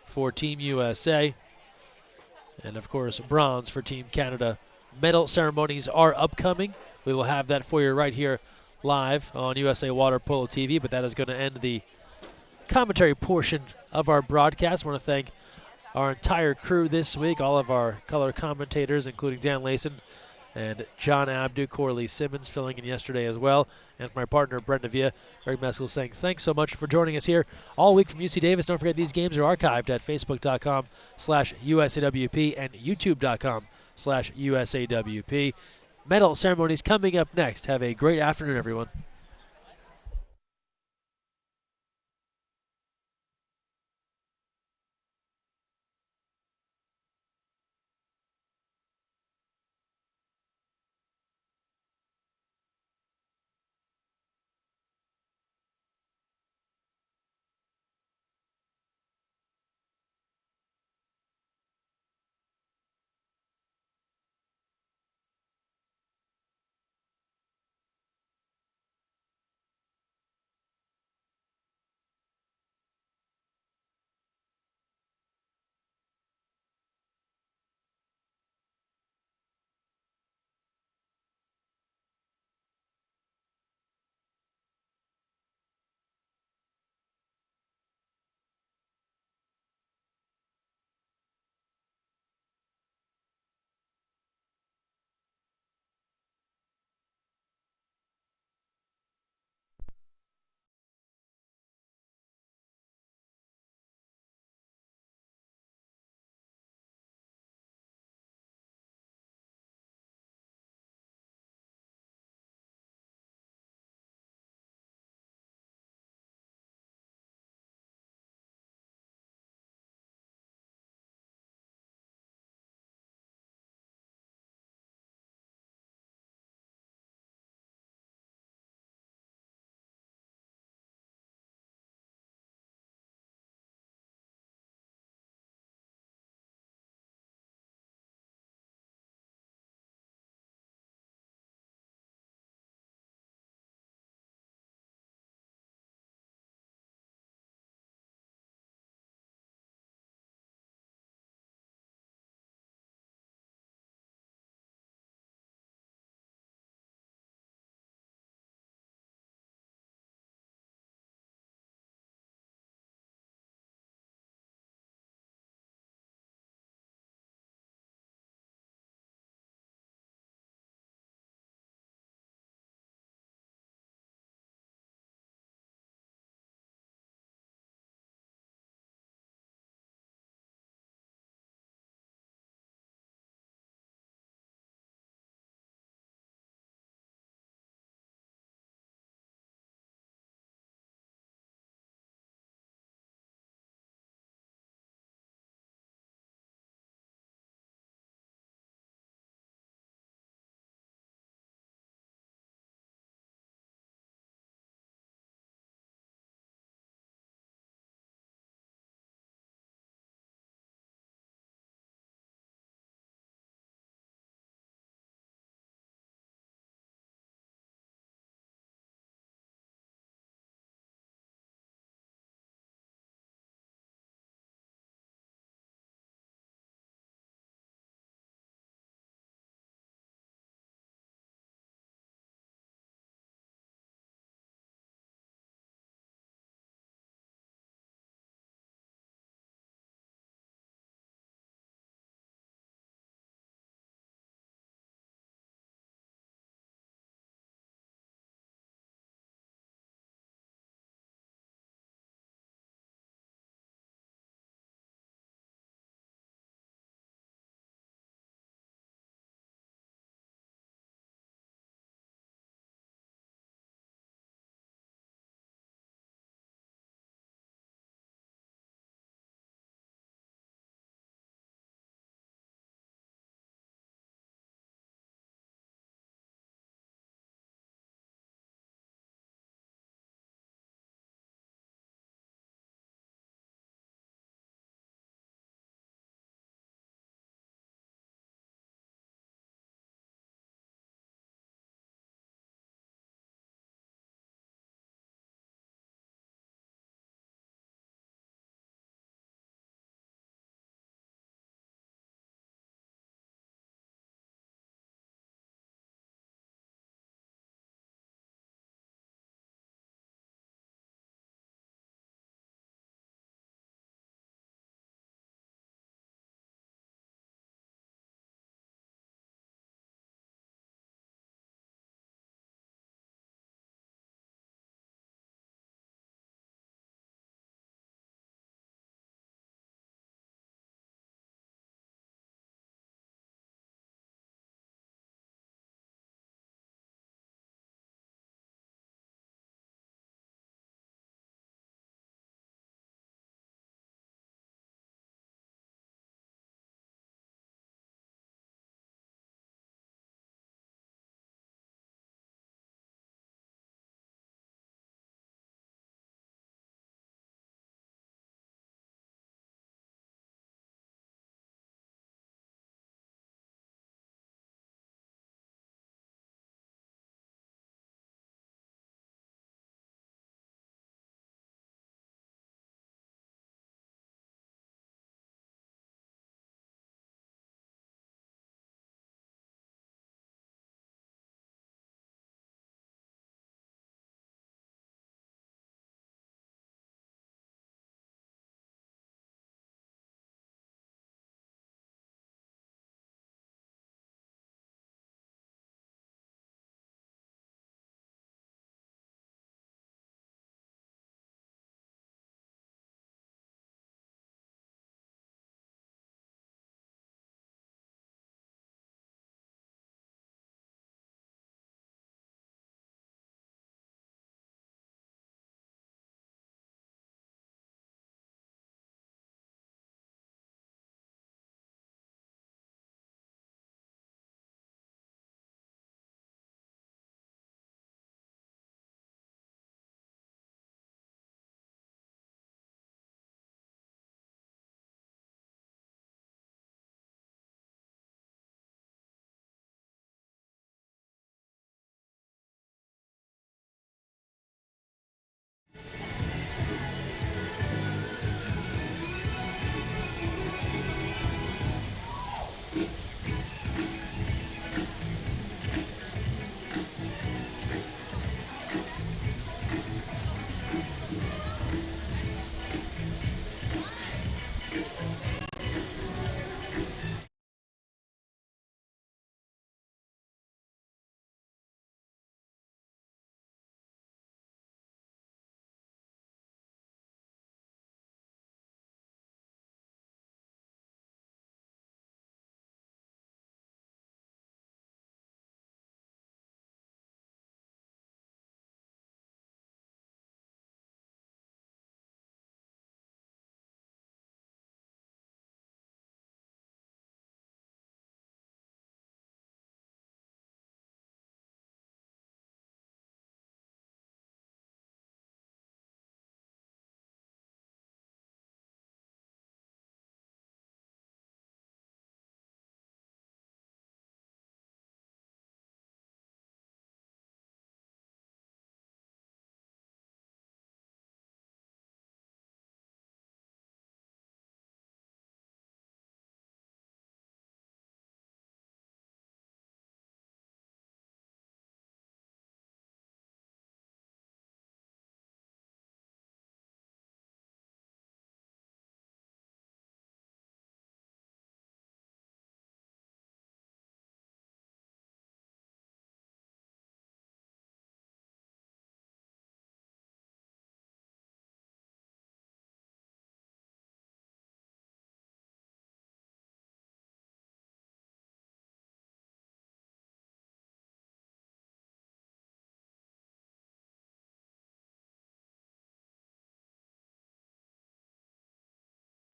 for Team USA, and of course bronze for Team Canada. Medal ceremonies are upcoming. We will have that for you right here live on USA Water Polo TV, but that is going to end the commentary portion of our broadcast. I want to thank our entire crew this week, all of our color commentators, including Dan Layson and John Abdu, Corley Simmons filling in yesterday as well. And for my partner, Brenda Villa, Greg Meskel saying thanks so much for joining us here all week from UC Davis. Don't forget these games are archived at facebook.com/USAWP and youtube.com/USAWP. Medal ceremonies coming up next. Have a great afternoon, everyone.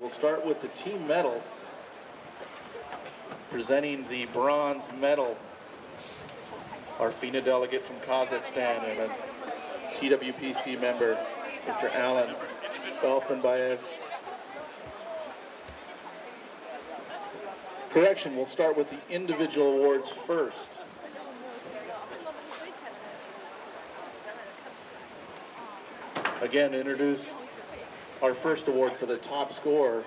We'll start with the team medals. Presenting the bronze medal, our FINA delegate from Kazakhstan and a TWPC member, Mr. Alan Belfenbayev. Correction, we'll start with the individual awards first. Again, introduce our first award for the top scorer,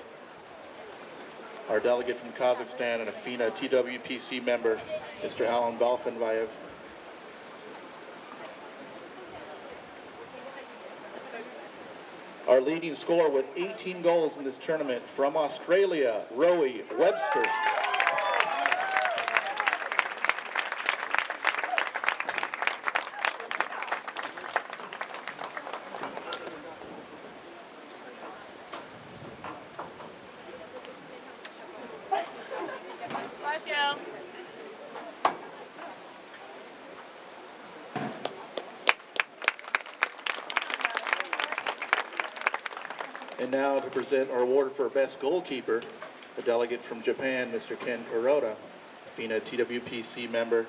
our delegate from Kazakhstan and a FINA TWPC member, Mr. Alan Balfenbayev. Our leading scorer with 18 goals in this tournament from Australia, Rowie Webster. And now to present our award for best goalkeeper, the delegate from Japan, Mr. Ken Kuroda, FINA TWPC member.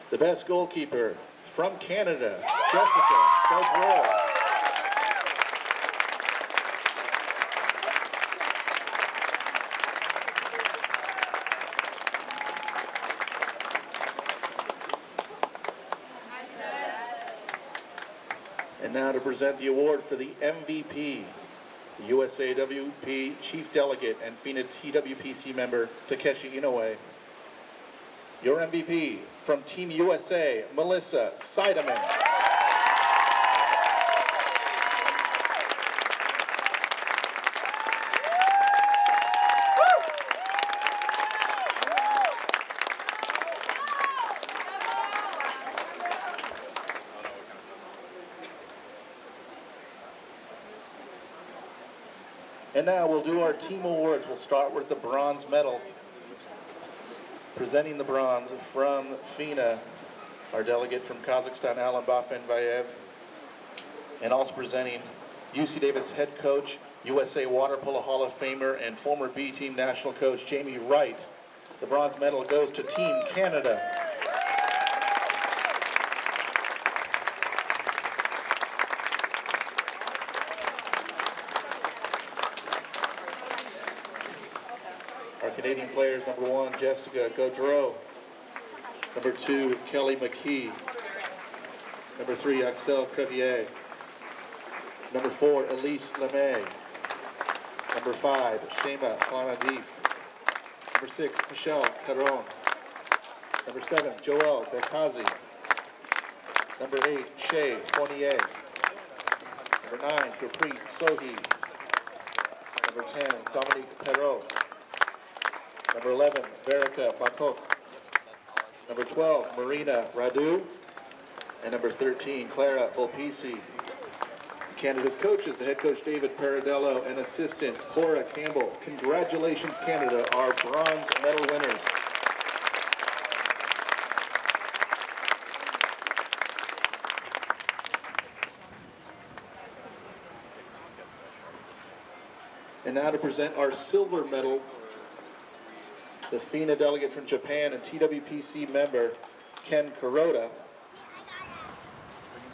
The best goalkeeper from Canada, Jessica Gaudreau. And now to present the award for the MVP, the USAWP Chief Delegate and FINA TWPC member, Takeshi Inoue. Your MVP from Team USA, Melissa Seidemann. And now we'll do our team awards. We'll start with the bronze medal. Presenting the bronze from FINA, our delegate from Kazakhstan, Alan Balfenbayev. And also presenting UC Davis head coach, USA Water Polo Hall of Famer, and former B team national coach, Jamie Wright. The bronze medal goes to Team Canada. Our Canadian players, number 1, Jessica Gaudreau. Number 2, Kelly McKee. Number 3, Axel Crevier. Number 4, Elise Lemay. Number 5, Shema Planadif. Number 6, Michelle Caron. Number 7, Joel Bekazi. Number 8, Shay Fournier. Number 9, Gurpreet Sohi. Number 10, Dominique Perrault. Number 11, Verica Bakok. Number 12, Marina Radu. And number 13, Clara Volpisi. Canada's coaches, the head coach David Paradello and assistant Cora Campbell. Congratulations, Canada, our bronze medal winners. And now to present our silver medal, the FINA delegate from Japan and TWPC member, Ken Kuroda.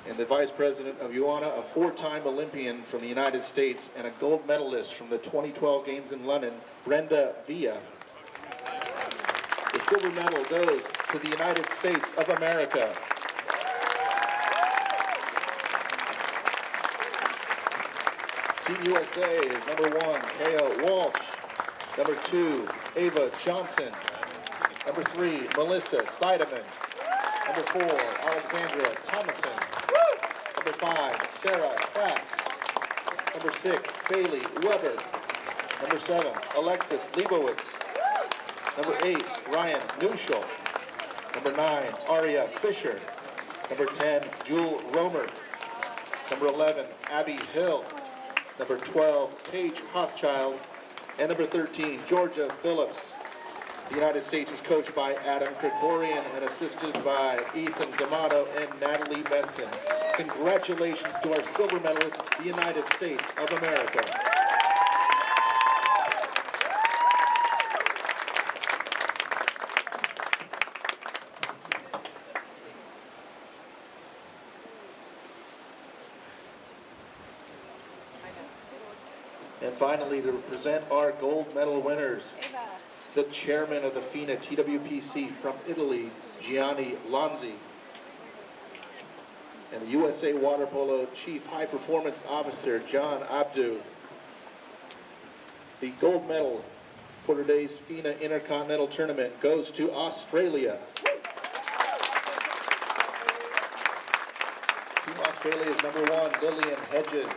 And the vice president of UANA, a 4-time Olympian from the United States and a gold medalist from the 2012 Games in London, Brenda Villa. The silver medal goes to the United States of America. Team USA is number 1, Kaya Walsh. Number 2, Ava Johnson. Number 3, Melissa Seidemann. Number 4, Alexandra Thomason. Number 5, Sarah Klass. Number 6, Bailey Weber. Number 7, Alexis Leibowitz. Number 8, Ryan Neuschel. Number 9, Aria Fisher. Number 10, Jewel Romer. Number 11, Abby Hill. Number 12, Paige Hochschild. And number 13, Georgia Phillips. The United States is coached by Adam Krikorian and assisted by Ethan D'Amato and Natalie Benson. Congratulations to our silver medalists, the United States of America. And finally, to present our gold medal winners, the chairman of the FINA TWPC from Italy, Gianni Lanzi, and the USA Water Polo Chief High Performance Officer, John Abdu. The gold medal for today's FINA Intercontinental Tournament goes to Australia. Team Australia's number 1, Lillian Hedges.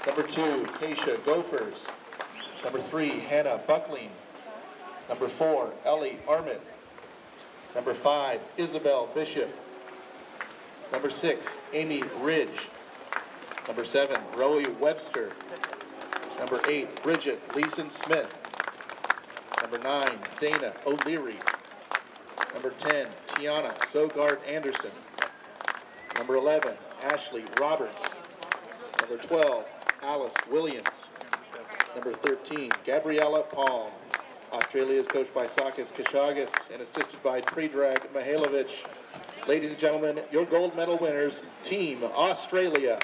Number 2, Keisha Gophers. Number 3, Hannah Buckling. Number 4, Ellie Armit. Number 5, Isabel Bishop. Number 6, Amy Ridge. Number 7, Rowie Webster. Number 8, Bridget Leeson Smith. Number 9, Dana O'Leary. Number 10, Tiana Sogard Anderson. Number 11, Ashley Roberts. Number 12, Alice Williams. Number 13, Gabriella Palm. Australia is coached by Sakis Kashagas and assisted by Predrag Mihailovic. Ladies and gentlemen, your gold medal winners, Team Australia.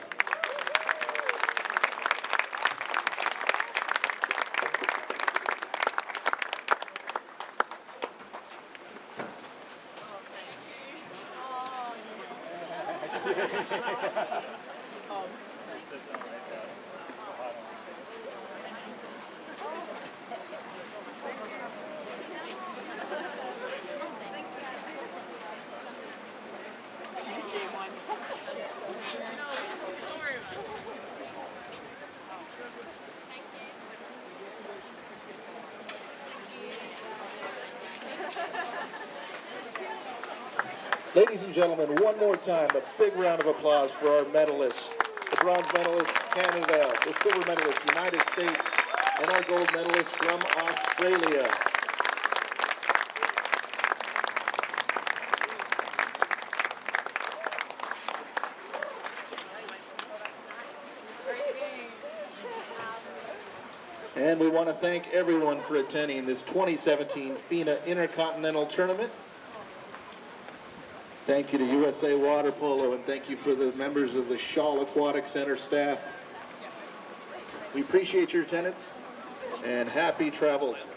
Ladies and gentlemen, one more time, a big round of applause for our medalists. The bronze medalist, Canada, the silver medalist, United States, and our gold medalist from Australia. And we want to thank everyone for attending this 2017 FINA Intercontinental Tournament. Thank you to USA Water Polo, and thank you for the members of the Shaw Aquatic Center staff. We appreciate your attendance, and happy travels.